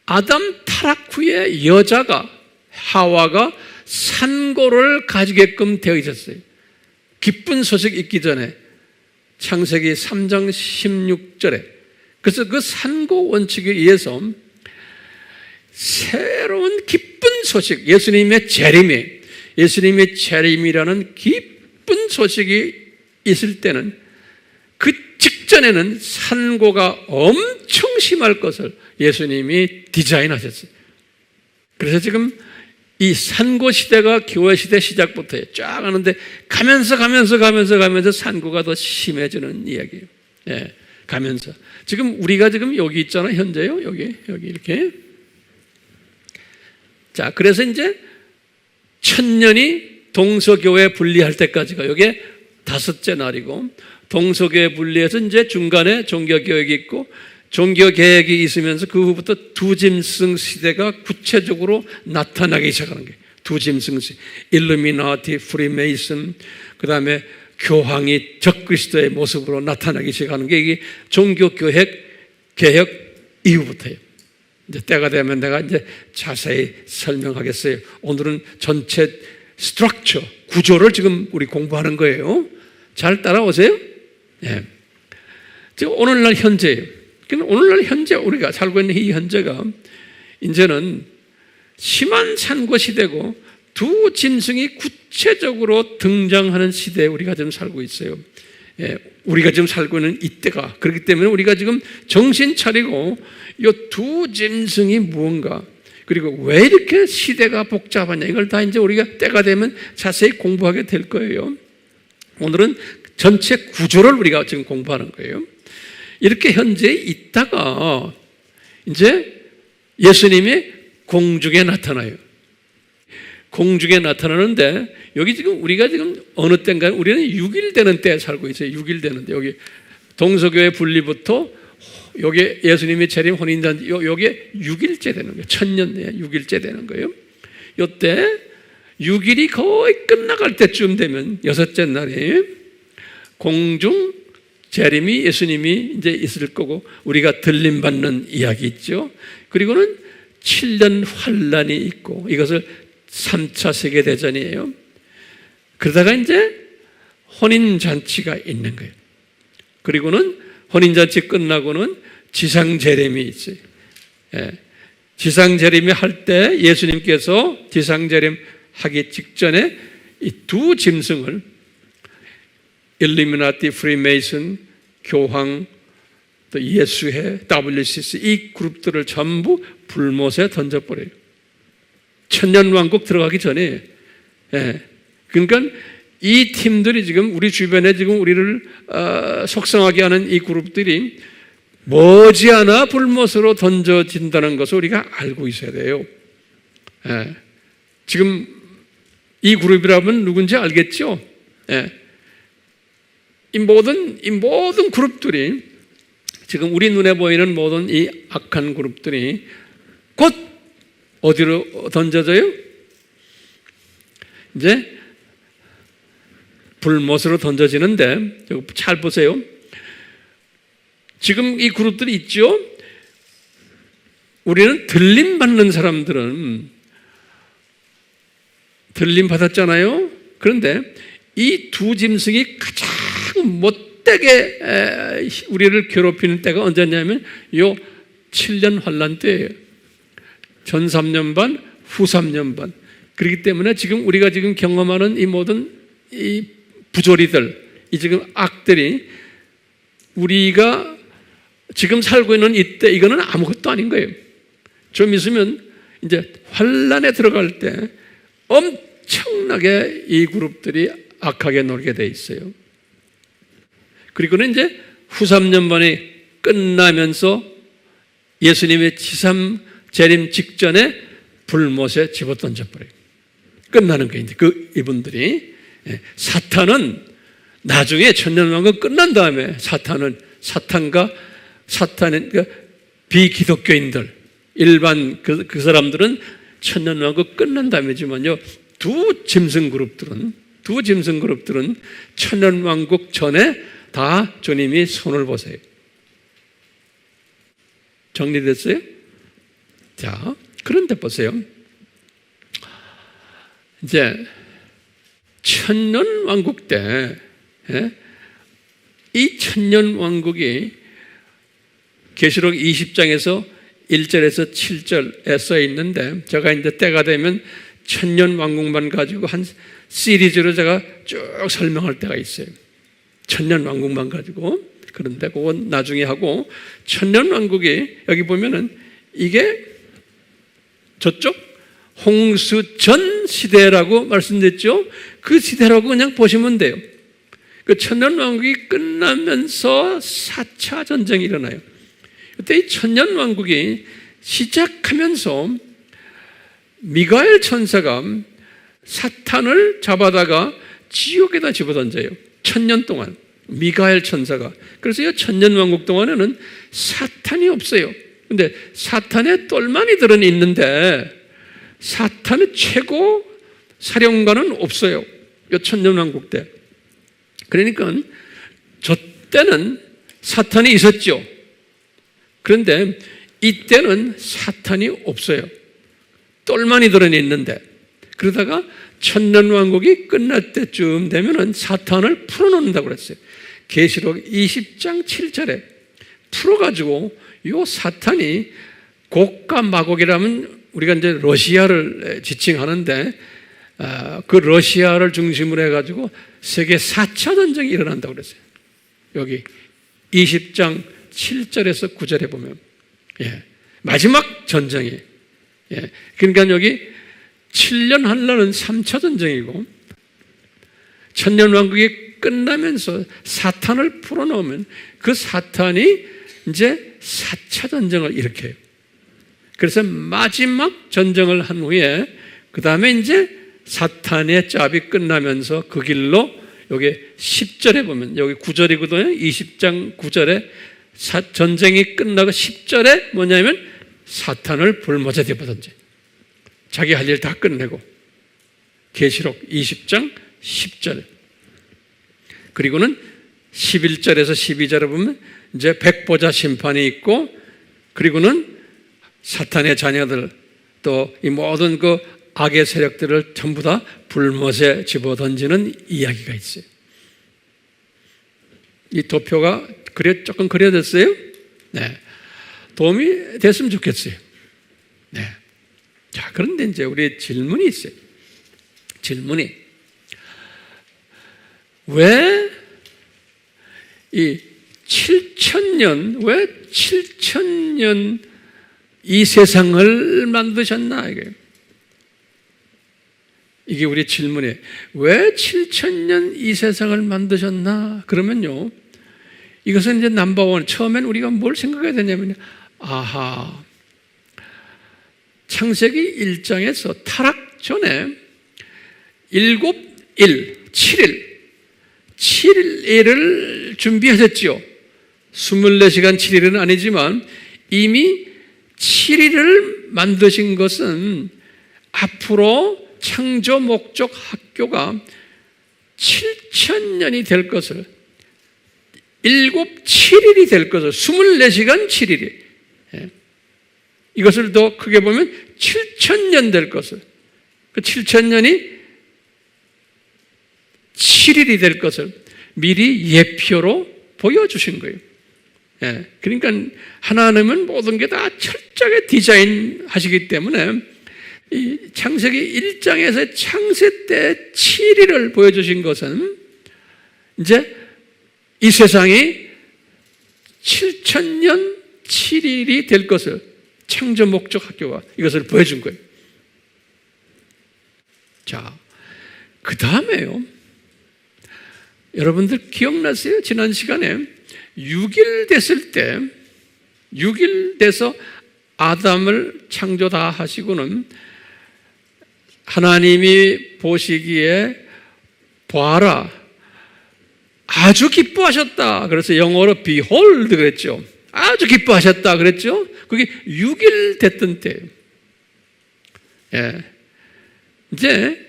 아담 타락 후에 여자가, 하와가 산고를 가지게끔 되어 있었어요. 기쁜 소식 있기 전에. 창세기 3장 16절에. 그래서 그 산고 원칙에 의해서 새로운 기쁜 소식, 예수님의 재림이라는 기쁜 소식이 있을 때는, 그 직전에는 산고가 엄청 심할 것을 예수님이 디자인하셨어요. 그래서 지금 이 산고 시대가 교회 시대 시작부터 쫙 하는데, 가면서 산고가 더 심해지는 이야기예요. 예, 가면서. 지금 우리가 지금 여기 있잖아요. 현재요. 여기 이렇게. 자, 그래서 이제 1000년이 동서교회 분리할 때까지가 이게 5째 날이고, 동서교회 분리해서 이제 중간에 종교개혁이 있고, 종교개혁이 있으면서 그 후부터 두짐승 시대가 구체적으로 나타나기 시작하는 거예요. 두짐승 시대, 일루미나티, 프리메이슨, 그 다음에 교황이 적그리스도의 모습으로 나타나기 시작하는 게 이게 종교개혁 이후부터예요. 이제 때가 되면 내가 이제 자세히 설명하겠어요. 오늘은 전체 스트럭처, 구조를 지금 우리 공부하는 거예요. 잘 따라오세요? 예. 지금 오늘날 현재예요. 오늘날 현재 우리가 살고 있는 이 현재가 이제는 심한 산고 시대고, 두 짐승이 구체적으로 등장하는 시대에 우리가 지금 살고 있어요. 예, 우리가 지금 살고 있는 이때가. 그렇기 때문에 우리가 지금 정신 차리고 이 두 짐승이 무언가, 그리고 왜 이렇게 시대가 복잡하냐, 이걸 다 이제 우리가 때가 되면 자세히 공부하게 될 거예요. 오늘은 전체 구조를 우리가 지금 공부하는 거예요. 이렇게 현재 있다가 이제 예수님이 공중에 나타나요. 공중에 나타나는데 여기 지금 우리가 지금 어느 때인가요? 우리는 6일 되는 때에 살고 있어요. 6일 되는데 여기 동서교회 분리부터 여기 예수님이 재림 혼인잔치 요게 6일째 되는 거예요. 1000년 6일째 되는 거예요. 요때 6일이 거의 끝나갈 때쯤 되면 여섯째 날에 공중 재림이 예수님이 이제 있을 거고 우리가 들림 받는 이야기 있죠. 그리고는 7년 환란이 있고 이것을 3차 세계대전이에요. 그러다가 이제 혼인잔치가 있는 거예요. 그리고는 혼인잔치 끝나고는 지상재림이 있어요. 예. 지상재림이 할 때 예수님께서 지상재림 하기 직전에 이 두 짐승을 일루미나티, 프리메이슨, 교황, 또 예수회, WCC 이 그룹들을 전부 불못에 던져버려요. 천년왕국 들어가기 전에. 예. 그러니까 이 팀들이 지금 우리 주변에 지금 우리를 속상하게 하는 이 그룹들이 머지않아 불못으로 던져진다는 것을 우리가 알고 있어야 돼요. 예. 지금 이 그룹이라면 누군지 알겠죠? 예. 이 모든 그룹들이 지금 우리 눈에 보이는 모든 이 악한 그룹들이 곧 어디로 던져져요? 이제 불못으로 던져지는데 잘 보세요. 지금 이 그룹들이 있죠. 우리는 들림 받는 사람들은 들림 받았잖아요. 그런데 이 두 짐승이 가장 못되게 우리를 괴롭히는 때가 언제냐면 요 7년 환란 때예요. 전 3년 반, 후 3년 반. 그렇기 때문에 지금 우리가 지금 경험하는 이 모든 이 부조리들, 이 지금 악들이 우리가 지금 살고 있는 이때 이거는 아무것도 아닌 거예요. 좀 있으면 이제 환란에 들어갈 때 엄청나게 이 그룹들이 악하게 놀게 돼 있어요. 그리고는 이제 후 3년 반이 끝나면서 예수님의 지상 재림 직전에 불못에 집어던져버려요. 끝나는 거예요. 이제 이분들이. 사탄은 나중에 천년왕국 끝난 다음에 사탄과 사탄의 비기독교인들 일반 그 사람들은 천년왕국 끝난 다음이지만요 두 짐승 그룹들은 천년왕국 전에 다 주님이 손을 보세요. 정리됐어요? 자, 그런데 보세요. 이제 천년왕국 때 이 천년왕국이 계시록 20장에서 1절에서 7절에 써 있는데 제가 이제 때가 되면 천년왕국만 가지고 한 시리즈로 제가 쭉 설명할 때가 있어요. 천년왕국만 가지고. 그런데 그건 나중에 하고 천년왕국이 여기 보면은 이게 저쪽 홍수 전 시대라고 말씀드렸죠. 그 시대라고 그냥 보시면 돼요. 그 천년왕국이 끝나면서 4차 전쟁이 일어나요. 그때 이 천년왕국이 시작하면서 미가엘 천사가 사탄을 잡아다가 지옥에다 집어던져요. 1000년 동안 미가엘 천사가. 그래서 이 천년왕국 동안에는 사탄이 없어요. 근데 사탄의 똘마니들은 있는데 사탄의 최고 사령관은 없어요. 이 천년왕국 때. 그러니까 저 때는 사탄이 있었죠. 그런데 이때는 사탄이 없어요. 똘마니들은 있는데. 그러다가 천년왕국이 끝날 때쯤 되면은 사탄을 풀어놓는다고 그랬어요. 계시록 20장 7절에 풀어가지고 요 사탄이 곡과 마곡이라면 우리가 이제 러시아를 지칭하는데 그 러시아를 중심으로 해가지고 세계 4차 전쟁이 일어난다고 그랬어요. 여기 20장 7절에서 9절에 보면 마지막 전쟁이 예. 그러니까 여기 7년 환란은 3차 전쟁이고, 천년왕국이 끝나면서 사탄을 풀어놓으면 그 사탄이 이제 4차 전쟁을 일으켜요. 그래서 마지막 전쟁을 한 후에 그 다음에 이제 사탄의 짭이 끝나면서 그 길로, 여기 10절에 보면, 여기 9절이거든요. 20장 9절에 전쟁이 끝나고 10절에 뭐냐면 사탄을 불모자 되버든지 자기 할 일 다 끝내고, 계시록 20장 10절. 그리고는 11절에서 12절에 보면 이제 백보자 심판이 있고, 그리고는 사탄의 자녀들, 또 이 모든 그 악의 세력들을 전부 다 불못에 집어던지는 이야기가 있어요. 이 도표가 조금 그려졌어요? 네. 도움이 됐으면 좋겠어요. 네. 자, 그런데 이제 우리 질문이 있어요. 질문이. 왜 이 7,000년, 왜 7,000년 이 세상을 만드셨나? 이게 우리 질문이에요. 왜 7,000년 이 세상을 만드셨나? 그러면요, 이것은 이제 넘버원. 처음엔 우리가 뭘 생각해야 되냐면요, 아하, 창세기 1장에서 타락 전에 7일을 준비하셨지요. 24시간 7일은 아니지만 이미 7일을 만드신 것은 앞으로 창조 목적 학교가 7,000년이 될 것을, 7일이 될 것을, 24시간 7일이, 이것을 더 크게 보면 7,000년 될 것을, 그 7,000년이 7일이 될 것을 미리 예표로 보여주신 거예요. 그러니까 하나님은 모든 게 다 철저하게 디자인하시기 때문에 이 창세기 1장에서 창세 때 7일을 보여주신 것은 이제 이 세상이 7,000년 7일이 될 것을, 창조 목적 학교가 이것을 보여준 거예요. 자, 그 다음에요, 여러분들 기억나세요? 지난 시간에 6일 됐을 때, 6일 돼서 아담을 창조 다 하시고는 하나님이 보시기에 보아라, 아주 기뻐하셨다. 그래서 영어로 behold 그랬죠. 아주 기뻐하셨다 그랬죠. 그게 6일 됐던 때예요. 이제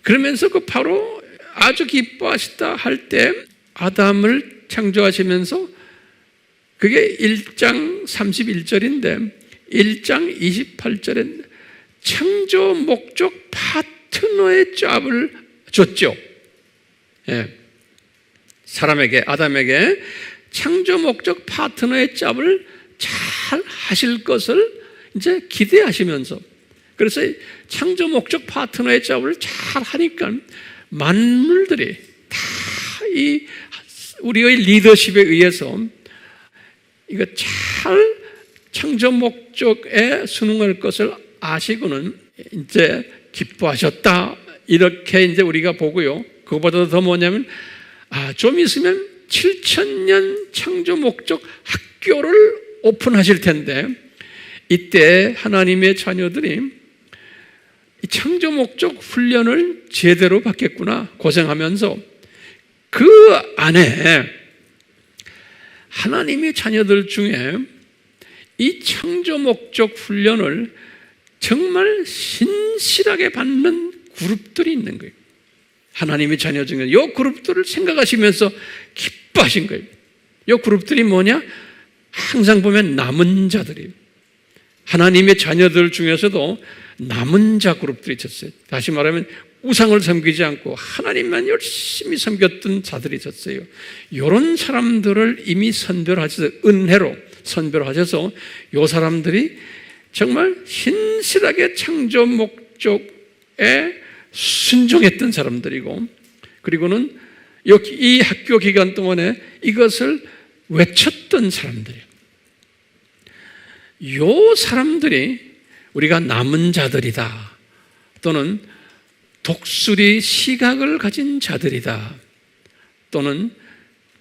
그러면서 그 바로 아주 기뻐하시다 할 때 아담을 창조하시면서, 그게 1장 31절인데 1장 28절에 창조 목적 파트너의 짭을 줬죠. 사람에게, 아담에게 창조 목적 파트너의 짭을 잘 하실 것을 이제 기대하시면서, 그래서 창조 목적 파트너의 짭을 잘 하니까 만물들이 다 이 우리의 리더십에 의해서 이거 잘 창조 목적에 순응할 것을 아시고는 이제 기뻐하셨다. 이렇게 이제 우리가 보고요. 그거보다 더 뭐냐면, 좀 있으면 7,000년 창조 목적 학교를 오픈하실 텐데, 이때 하나님의 자녀들이 이 창조 목적 훈련을 제대로 받겠구나 고생하면서 그 안에 하나님의 자녀들 중에 이 창조 목적 훈련을 정말 신실하게 받는 그룹들이 있는 거예요. 하나님의 자녀 중에 이 그룹들을 생각하시면서 기뻐하신 거예요. 이 그룹들이 뭐냐? 항상 보면 남은 자들이에요. 하나님의 자녀들 중에서도 남은 자 그룹들이 있었어요. 다시 말하면 우상을 섬기지 않고 하나님만 열심히 섬겼던 자들이 있었어요. 이런 사람들을 이미 선별하셔서, 은혜로 선별하셔서 이 사람들이 정말 신실하게 창조 목적에 순종했던 사람들이고, 그리고는 이 학교 기간 동안에 이것을 외쳤던 사람들이에요. 이 사람들이 우리가 남은 자들이다, 또는 독수리 시각을 가진 자들이다, 또는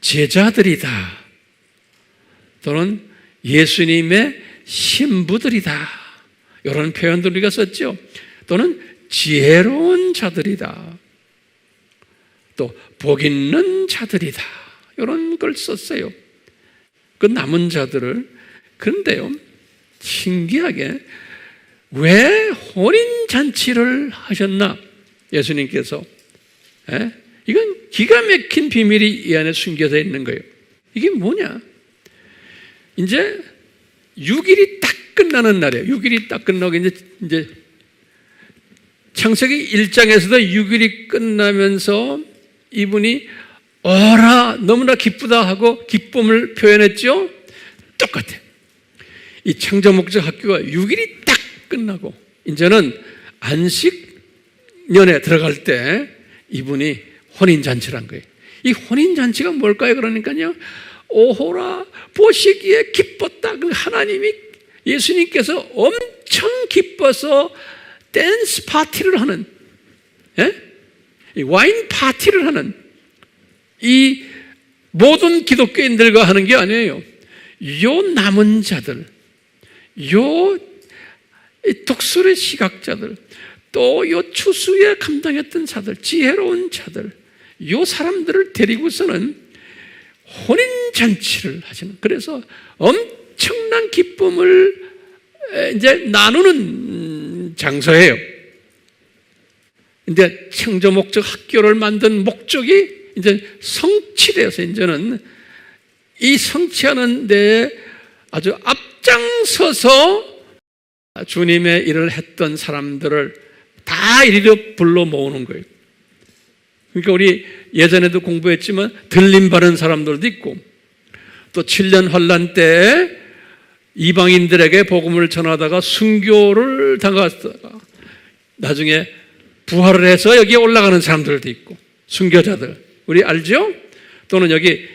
제자들이다, 또는 예수님의 신부들이다, 이런 표현들 우리가 썼죠. 또는 지혜로운 자들이다, 또 복 있는 자들이다, 이런 걸 썼어요. 그 남은 자들을. 그런데요, 신기하게 왜 혼인잔치를 하셨나? 예수님께서. 이건 기가 막힌 비밀이 이 안에 숨겨져 있는 거예요. 이게 뭐냐? 이제 6일이 딱 끝나는 날이에요. 6일이 딱 끝나고 이제 창세기 1장에서도 6일이 끝나면서 이분이 어라 너무나 기쁘다 하고 기쁨을 표현했죠. 똑같아. 이 창조 목적 학교가 6일이 딱 끝나고 이제는 안식년에 들어갈 때 이분이 혼인잔치를 한 거예요. 이 혼인잔치가 뭘까요? 그러니까요, 오호라 보시기에 기뻤다. 그 하나님이, 예수님께서 엄청 기뻐서 댄스 파티를 하는, 이 와인 파티를 하는, 이 모든 기독교인들과 하는 게 아니에요. 요 남은 자들, 요 독수리 시각자들, 또 요 추수에 감당했던 자들, 지혜로운 자들, 요 사람들을 데리고서는 혼인잔치를 하시는, 그래서 엄청난 기쁨을 이제 나누는 장소예요. 근데 창조 목적 학교를 만든 목적이 이제 성취돼서 이제는 이 성취하는 데에 아주 앞장서서 주님의 일을 했던 사람들을 다 이리로 불러 모으는 거예요. 그러니까 우리 예전에도 공부했지만 들림 바른 사람들도 있고, 또 7년 환난 때 이방인들에게 복음을 전하다가 순교를 당하다가 나중에 부활을 해서 여기에 올라가는 사람들도 있고, 순교자들 우리 알죠? 또는 여기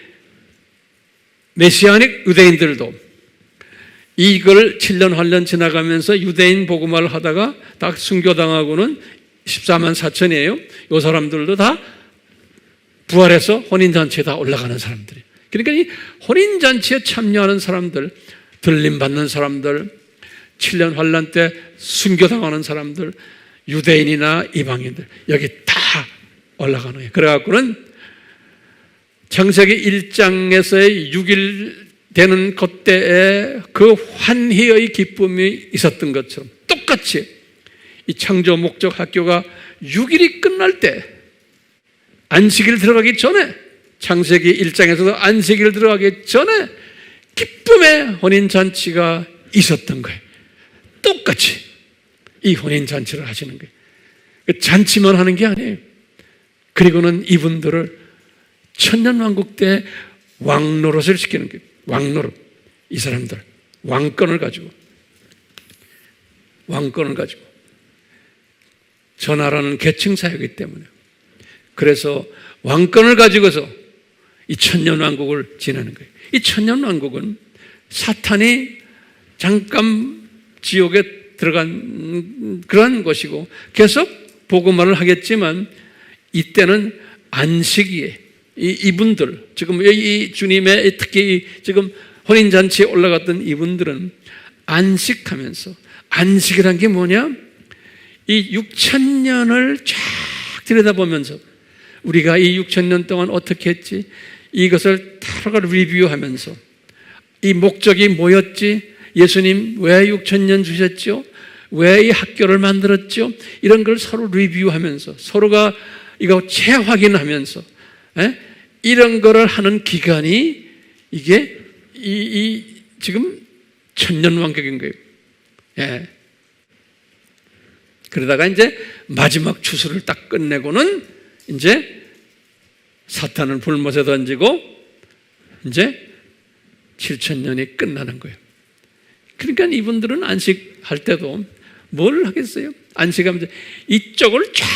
메시아닉 유대인들도 이걸 7년 환난 지나가면서 유대인 복음화를 하다가 다 순교당하고는 14만 4천이에요. 이 사람들도 다 부활해서 혼인잔치에 다 올라가는 사람들이에요. 그러니까 이 혼인잔치에 참여하는 사람들, 들림받는 사람들, 7년 환난 때 순교당하는 사람들, 유대인이나 이방인들, 여기 다 올라가는 거예요. 그래갖고는 창세기 1장에서의 6일 되는 그때에 그 환희의 기쁨이 있었던 것처럼 똑같이 이 창조 목적 학교가 6일이 끝날 때, 안식일 들어가기 전에, 창세기 1장에서도 안식일 들어가기 전에 기쁨의 혼인잔치가 있었던 거예요. 똑같이 이 혼인잔치를 하시는 거예요. 잔치만 하는 게 아니에요. 그리고는 이분들을 천년왕국 때 왕노릇을 시키는 거예요. 왕노릇. 이 사람들 왕권을 가지고 저 나라는 계층사회이기 때문에, 그래서 왕권을 가지고서 이 천년왕국을 지내는 거예요. 이 천년왕국은 사탄이 잠깐 지옥에 들어간 그러한 것이고 계속 복음화를 하겠지만, 이때는 안식이에요. 이분들, 지금 이 주님의 특히 지금 혼인잔치에 올라갔던 이분들은 안식하면서, 안식이란 게 뭐냐? 이 6,000년을 쫙 들여다보면서 우리가 이 6,000년 동안 어떻게 했지? 이것을 타로가 리뷰하면서 이 목적이 뭐였지? 예수님 왜 6,000년 주셨죠? 왜 이 학교를 만들었죠? 이런 걸 서로 리뷰하면서 서로가 이거 재확인하면서 이런 거를 하는 기간이 이게 지금 천년왕국인 거예요. 예. 그러다가 이제 마지막 추수를 딱 끝내고는 이제 사탄을 불못에 던지고 이제 7,000년이 끝나는 거예요. 그러니까 이분들은 안식할 때도 뭘 하겠어요? 안식하면서 이쪽을 쫙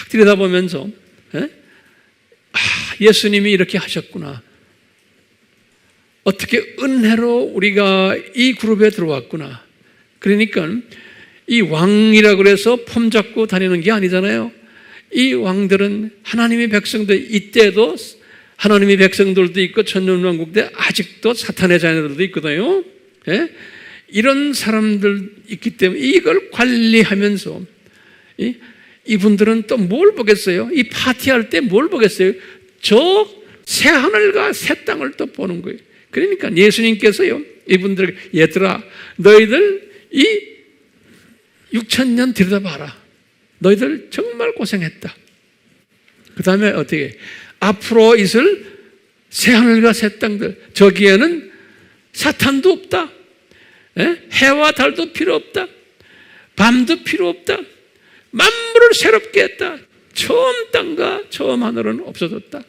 들여다보면서 예수님이 이렇게 하셨구나. 어떻게 은혜로 우리가 이 그룹에 들어왔구나. 그러니까 이 왕이라 그래서 폼 잡고 다니는 게 아니잖아요. 이 왕들은 하나님의 백성들, 이때도 하나님의 백성들도 있고 천년왕국 때 아직도 사탄의 자녀들도 있거든요. 예? 이런 사람들 있기 때문에 이걸 관리하면서 이분들은 또 뭘 보겠어요? 이 파티할 때 뭘 보겠어요? 저 새 하늘과 새 땅을 또 보는 거예요. 그러니까 예수님께서요, 이분들, 얘들아, 너희들 이 6,000년 들여다봐라. 너희들 정말 고생했다. 그 다음에 어떻게? 앞으로 있을 새 하늘과 새 땅들, 저기에는 사탄도 없다. 해와 달도 필요 없다. 밤도 필요 없다. 만물을 새롭게 했다. 처음 땅과 처음 하늘은 없어졌다.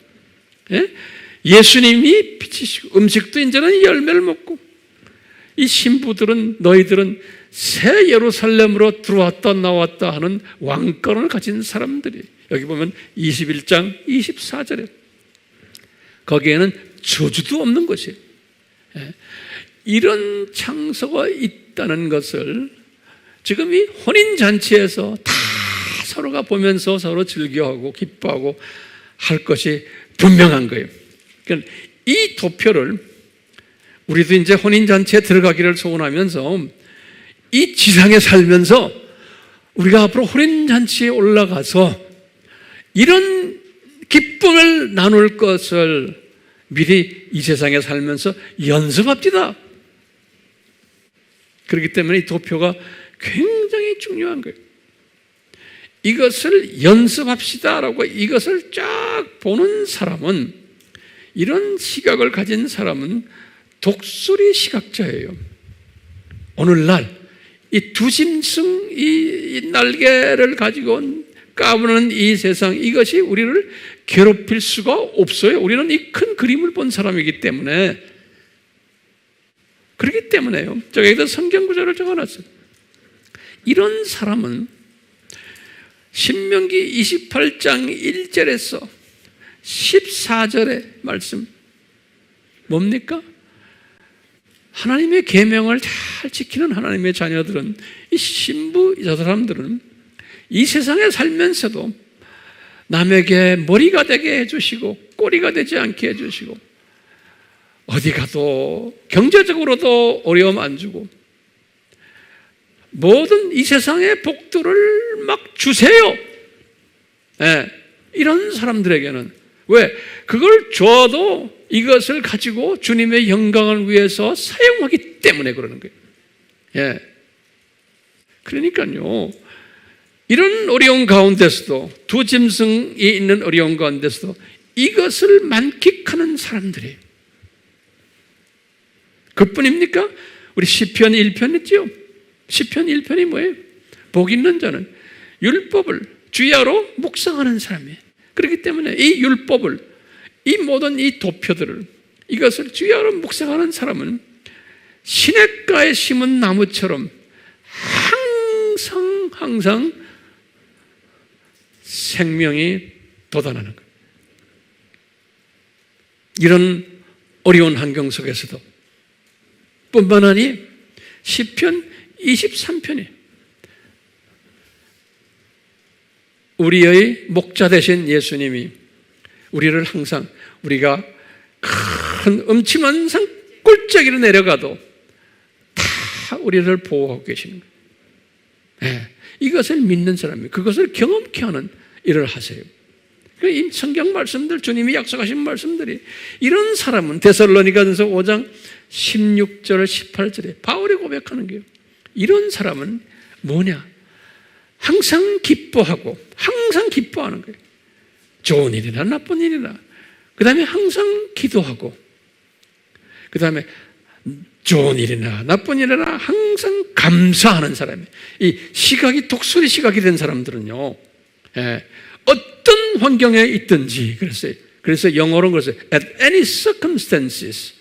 예수님이 비치시고 음식도 이제는 열매를 먹고, 이 신부들은, 너희들은 새 예루살렘으로 들어왔다 나왔다 하는 왕권을 가진 사람들이, 여기 보면 21장 24절에 거기에는 저주도 없는 것이에요. 이런 장소가 있다는 것을 지금 이 혼인잔치에서 다 서로가 보면서 서로 즐겨하고 기뻐하고 할 것이 분명한 거예요. 그러니까 이 도표를 우리도 이제 혼인잔치에 들어가기를 소원하면서 이 지상에 살면서 우리가 앞으로 혼인잔치에 올라가서 이런 기쁨을 나눌 것을 미리 이 세상에 살면서 연습합시다. 그렇기 때문에 이 도표가 굉장히 중요한 거예요. 이것을 연습합시다라고 이것을 쫙 보는 사람은, 이런 시각을 가진 사람은 독수리 시각자예요. 오늘날 이 두짐승, 이 날개를 가지고 까부는 이 세상, 이것이 우리를 괴롭힐 수가 없어요. 우리는 이 큰 그림을 본 사람이기 때문에. 그렇기 때문에요, 저기에다 성경 구절을 적어놨어요. 이런 사람은 신명기 28장 1절에서 14절의 말씀 뭡니까? 하나님의 계명을 잘 지키는 하나님의 자녀들은, 이 신부, 저 사람들은 이 세상에 살면서도 남에게 머리가 되게 해주시고 꼬리가 되지 않게 해주시고 어디 가도 경제적으로도 어려움 안 주고 모든 이 세상의 복들을 막 주세요. 이런 사람들에게는, 왜? 그걸 줘도 이것을 가지고 주님의 영광을 위해서 사용하기 때문에 그러는 거예요. 그러니까요, 이런 어려운 가운데서도, 두 짐승이 있는 어려운 가운데서도 이것을 만끽하는 사람들이에요. 그뿐입니까? 우리 시편 1편 있죠? 시편 1편이 뭐예요? 복 있는 자는 율법을 주야로 묵상하는 사람이에요. 그렇기 때문에 이 율법을, 이 모든 이 도표들을, 이것을 주야로 묵상하는 사람은 시냇가에 심은 나무처럼 항상 생명이 돋아나는 거예요. 이런 어려운 환경 속에서도 뿐만 아니 시편 23편이 우리의 목자 되신 예수님이 우리를 항상, 우리가 큰 음침한 산골짜기로 내려가도 다 우리를 보호하고 계시는 거예요. 이것을 믿는 사람이, 그것을 경험케 하는 일을 하세요. 이 성경 말씀들, 주님이 약속하신 말씀들이, 이런 사람은 데살로니가전서 5장 16절 18절에 바울이 고백하는 게요, 이런 사람은 뭐냐? 항상 기뻐하고, 항상 기뻐하는 거예요. 좋은 일이나 나쁜 일이나. 그 다음에 항상 기도하고, 그 다음에 좋은 일이나 나쁜 일이나 항상 감사하는 사람이에요. 이 시각이 독수리 시각이 된 사람들은요, 어떤 환경에 있든지, 그래서 영어로는 그랬어요. At any circumstances,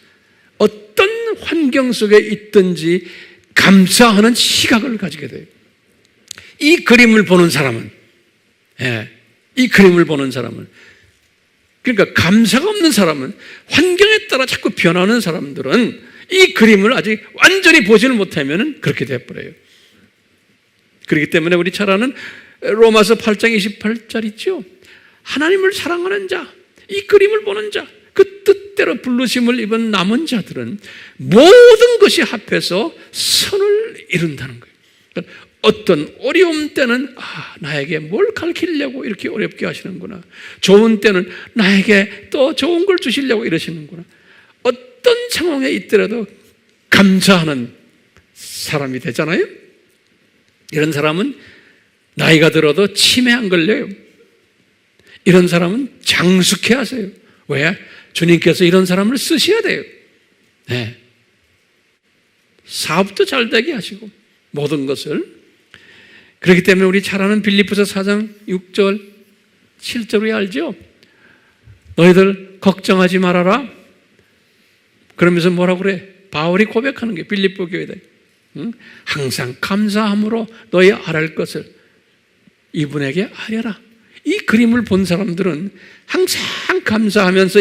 어떤 환경 속에 있든지 감사하는 시각을 가지게 돼요. 이 그림을 보는 사람은, 이 그림을 보는 사람은, 그러니까 감사가 없는 사람은, 환경에 따라 자꾸 변하는 사람들은 이 그림을 아직 완전히 보지를 못하면 그렇게 돼버려요. 그렇기 때문에 우리 잘 아는 로마서 8장 28절 있죠. 하나님을 사랑하는 자, 이 그림을 보는 자, 그 뜻대로 부르심을 입은 남은 자들은 모든 것이 합해서 선을 이룬다는 거예요. 그러니까 어떤 어려움 때는 나에게 뭘 가르치려고 이렇게 어렵게 하시는구나. 좋은 때는 나에게 또 좋은 걸 주시려고 이러시는구나. 어떤 상황에 있더라도 감사하는 사람이 되잖아요. 이런 사람은 나이가 들어도 치매 안 걸려요. 이런 사람은 장수케 하세요. 왜? 주님께서 이런 사람을 쓰셔야 돼요. 네. 사업도 잘 되게 하시고 모든 것을. 그렇기 때문에 우리 잘 아는 빌립보서 4장 6절 7절에 알죠? 너희들 걱정하지 말아라. 그러면서 뭐라고 그래? 바울이 고백하는 게 빌립보 교회다. 항상 감사함으로 너희 알할 것을 이분에게 알려라. 이 그림을 본 사람들은 항상 감사하면서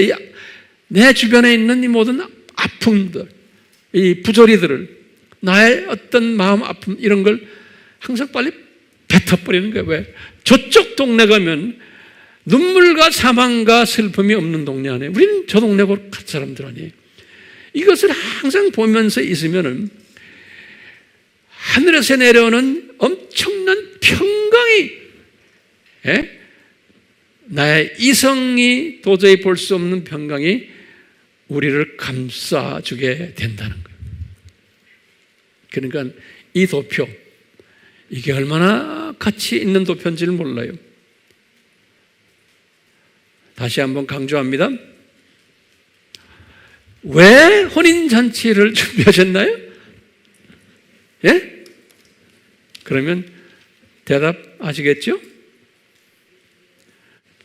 내 주변에 있는 이 모든 아픔들, 이 부조리들을, 나의 어떤 마음 아픔 이런 걸 항상 빨리 뱉어버리는 거예요. 왜? 저쪽 동네 가면 눈물과 사망과 슬픔이 없는 동네 아니에요. 우리는 저 동네 갈 사람들 아니에요. 이것을 항상 보면서 있으면은 하늘에서 내려오는 엄청난 평강이, 나의 이성이 도저히 볼 수 없는 평강이 우리를 감싸주게 된다는 거예요. 그러니까 이 도표, 이게 얼마나 가치 있는 도표인지를 몰라요. 다시 한번 강조합니다. 왜 혼인잔치를 준비하셨나요? 예? 그러면 대답 아시겠죠?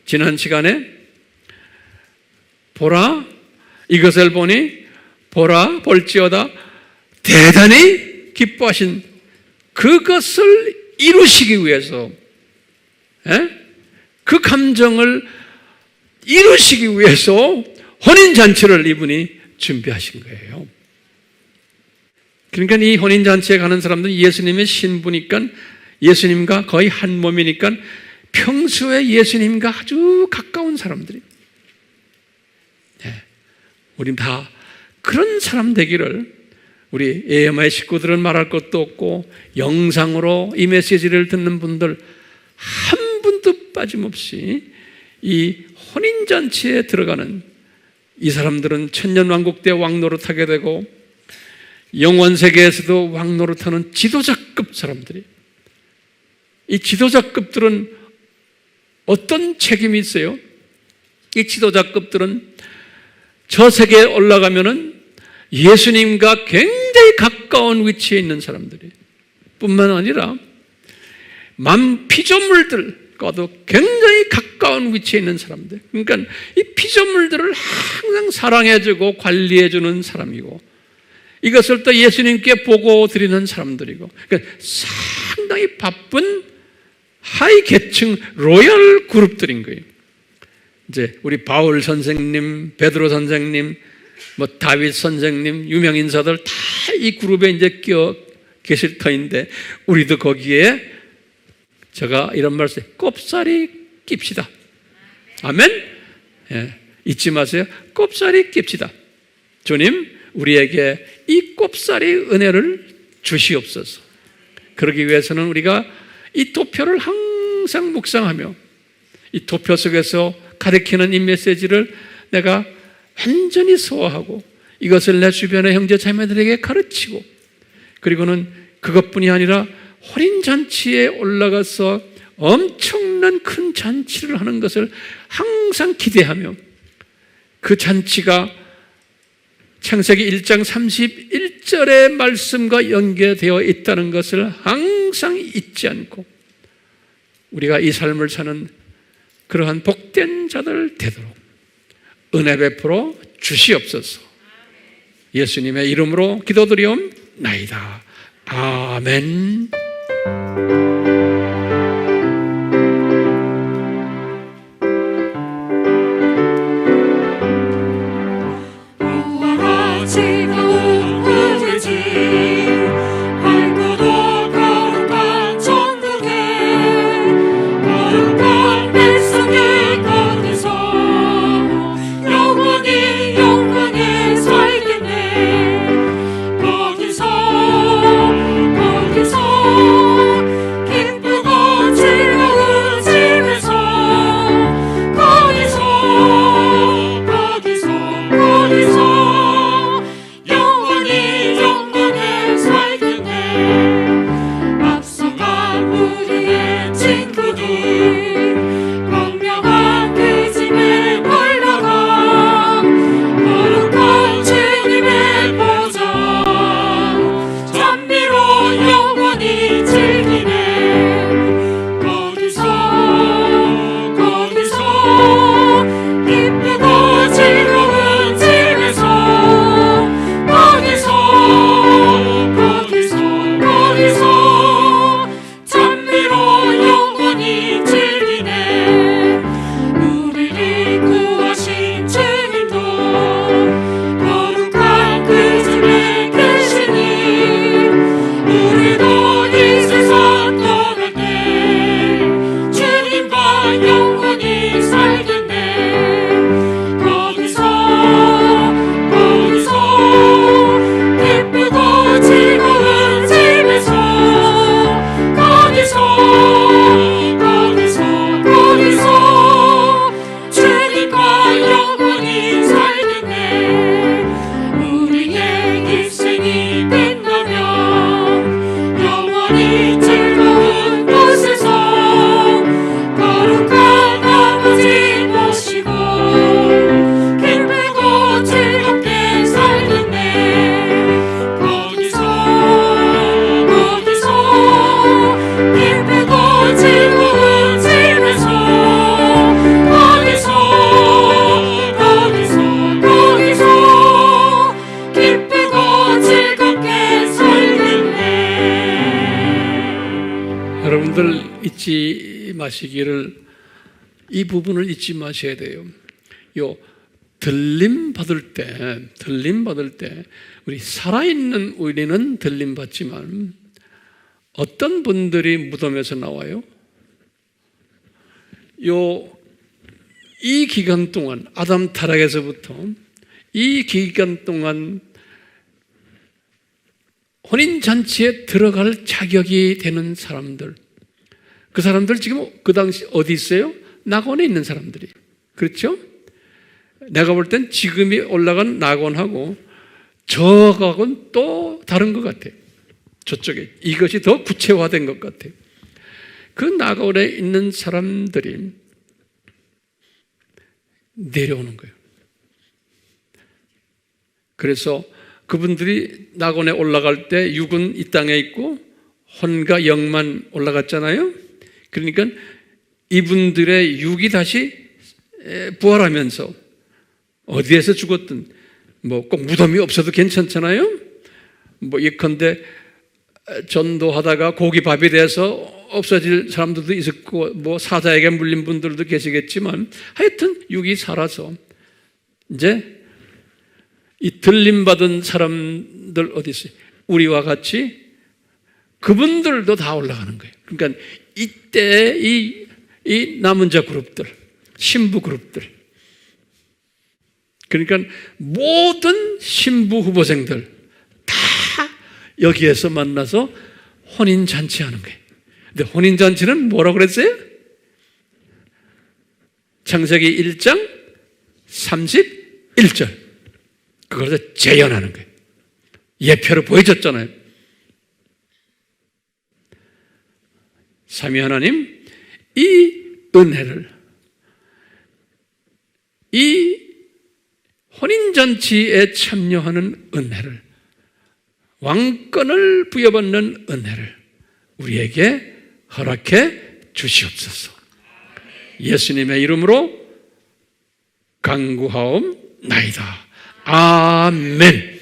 지난 시간에 보라, 이것을 보니 보라 볼지어다 대단히 기뻐하신 그것을 이루시기 위해서, 그 감정을 이루시기 위해서 혼인잔치를 이분이 준비하신 거예요. 그러니까 이 혼인잔치에 가는 사람들은 예수님의 신부니까, 예수님과 거의 한 몸이니까 평소에 예수님과 아주 가까운 사람들이, 우린 다 그런 사람 되기를, 우리 AMI 식구들은 말할 것도 없고 영상으로 이 메시지를 듣는 분들 한 분도 빠짐없이 이 혼인잔치에 들어가는 이 사람들은 천년왕국 때 왕노릇하게 되고 영원세계에서도 왕노릇하는 지도자급 사람들이, 이 지도자급들은 어떤 책임이 있어요? 이 지도자급들은 저 세계에 올라가면은 예수님과 굉장히 가까운 위치에 있는 사람들이, 뿐만 아니라 피조물들과도 굉장히 가까운 위치에 있는 사람들. 그러니까 이 피조물들을 항상 사랑해주고 관리해주는 사람이고, 이것을 또 예수님께 보고 드리는 사람들이고, 그러니까 상당히 바쁜 하이 계층 로열 그룹들인 거예요. 이제 우리 바울 선생님, 베드로 선생님, 다윗 선생님, 유명 인사들 다 이 그룹에 이제 끼어 계실 터인데, 우리도 거기에 제가 이런 말씀, 꼽사리 낍시다. 아멘? 잊지 마세요. 꼽사리 낍시다. 주님, 우리에게 이 꼽사리 은혜를 주시옵소서. 그러기 위해서는 우리가 이 도표를 항상 묵상하며 이 도표 속에서 가르치는 이 메시지를 내가 완전히 소화하고 이것을 내 주변의 형제 자매들에게 가르치고, 그리고는 그것뿐이 아니라 혼인잔치에 올라가서 엄청난 큰 잔치를 하는 것을 항상 기대하며, 그 잔치가 창세기 1장 31절의 말씀과 연계되어 있다는 것을 항상 잊지 않고 우리가 이 삶을 사는 그러한 복된 자들 되도록 은혜 베풀어 주시옵소서. 예수님의 이름으로 기도드리옵나이다. 아멘. 우리 집 밝고도 거룩한 전 하시기를, 이 부분을 잊지 마셔야 돼요. 요 들림 받을 때 우리 살아있는 우리는 들림 받지만 어떤 분들이 무덤에서 나와요? 이 기간 동안, 아담 타락에서부터 이 기간 동안 혼인잔치에 들어갈 자격이 되는 사람들, 그 사람들 지금 그 당시 어디 있어요? 낙원에 있는 사람들이. 그렇죠? 내가 볼 땐 지금이 올라간 낙원하고 저하고는 또 다른 것 같아요. 저쪽에 이것이 더 구체화된 것 같아요. 그 낙원에 있는 사람들이 내려오는 거예요. 그래서 그분들이 낙원에 올라갈 때 육은 이 땅에 있고 혼과 영만 올라갔잖아요. 그러니까 이분들의 육이 다시 부활하면서 어디에서 죽었든 뭐 꼭 무덤이 없어도 괜찮잖아요. 뭐 예컨대 전도하다가 고기밥이 돼서 없어질 사람들도 있었고 뭐 사자에게 물린 분들도 계시겠지만 하여튼 육이 살아서 이제 이 들림받은 사람들 어디 있어요? 우리와 같이 그분들도 다 올라가는 거예요. 그러니까 이때 이 남은 자 그룹들, 신부 그룹들, 그러니까 모든 신부 후보생들 다 여기에서 만나서 혼인잔치하는 거예요. 근데 혼인잔치는 뭐라고 그랬어요? 창세기 1장 31절. 그걸 재현하는 거예요. 예표로 보여줬잖아요. 삼위 하나님, 이 은혜를, 이 혼인잔치에 참여하는 은혜를, 왕권을 부여받는 은혜를 우리에게 허락해 주시옵소서. 예수님의 이름으로 간구하옵나이다. 아멘.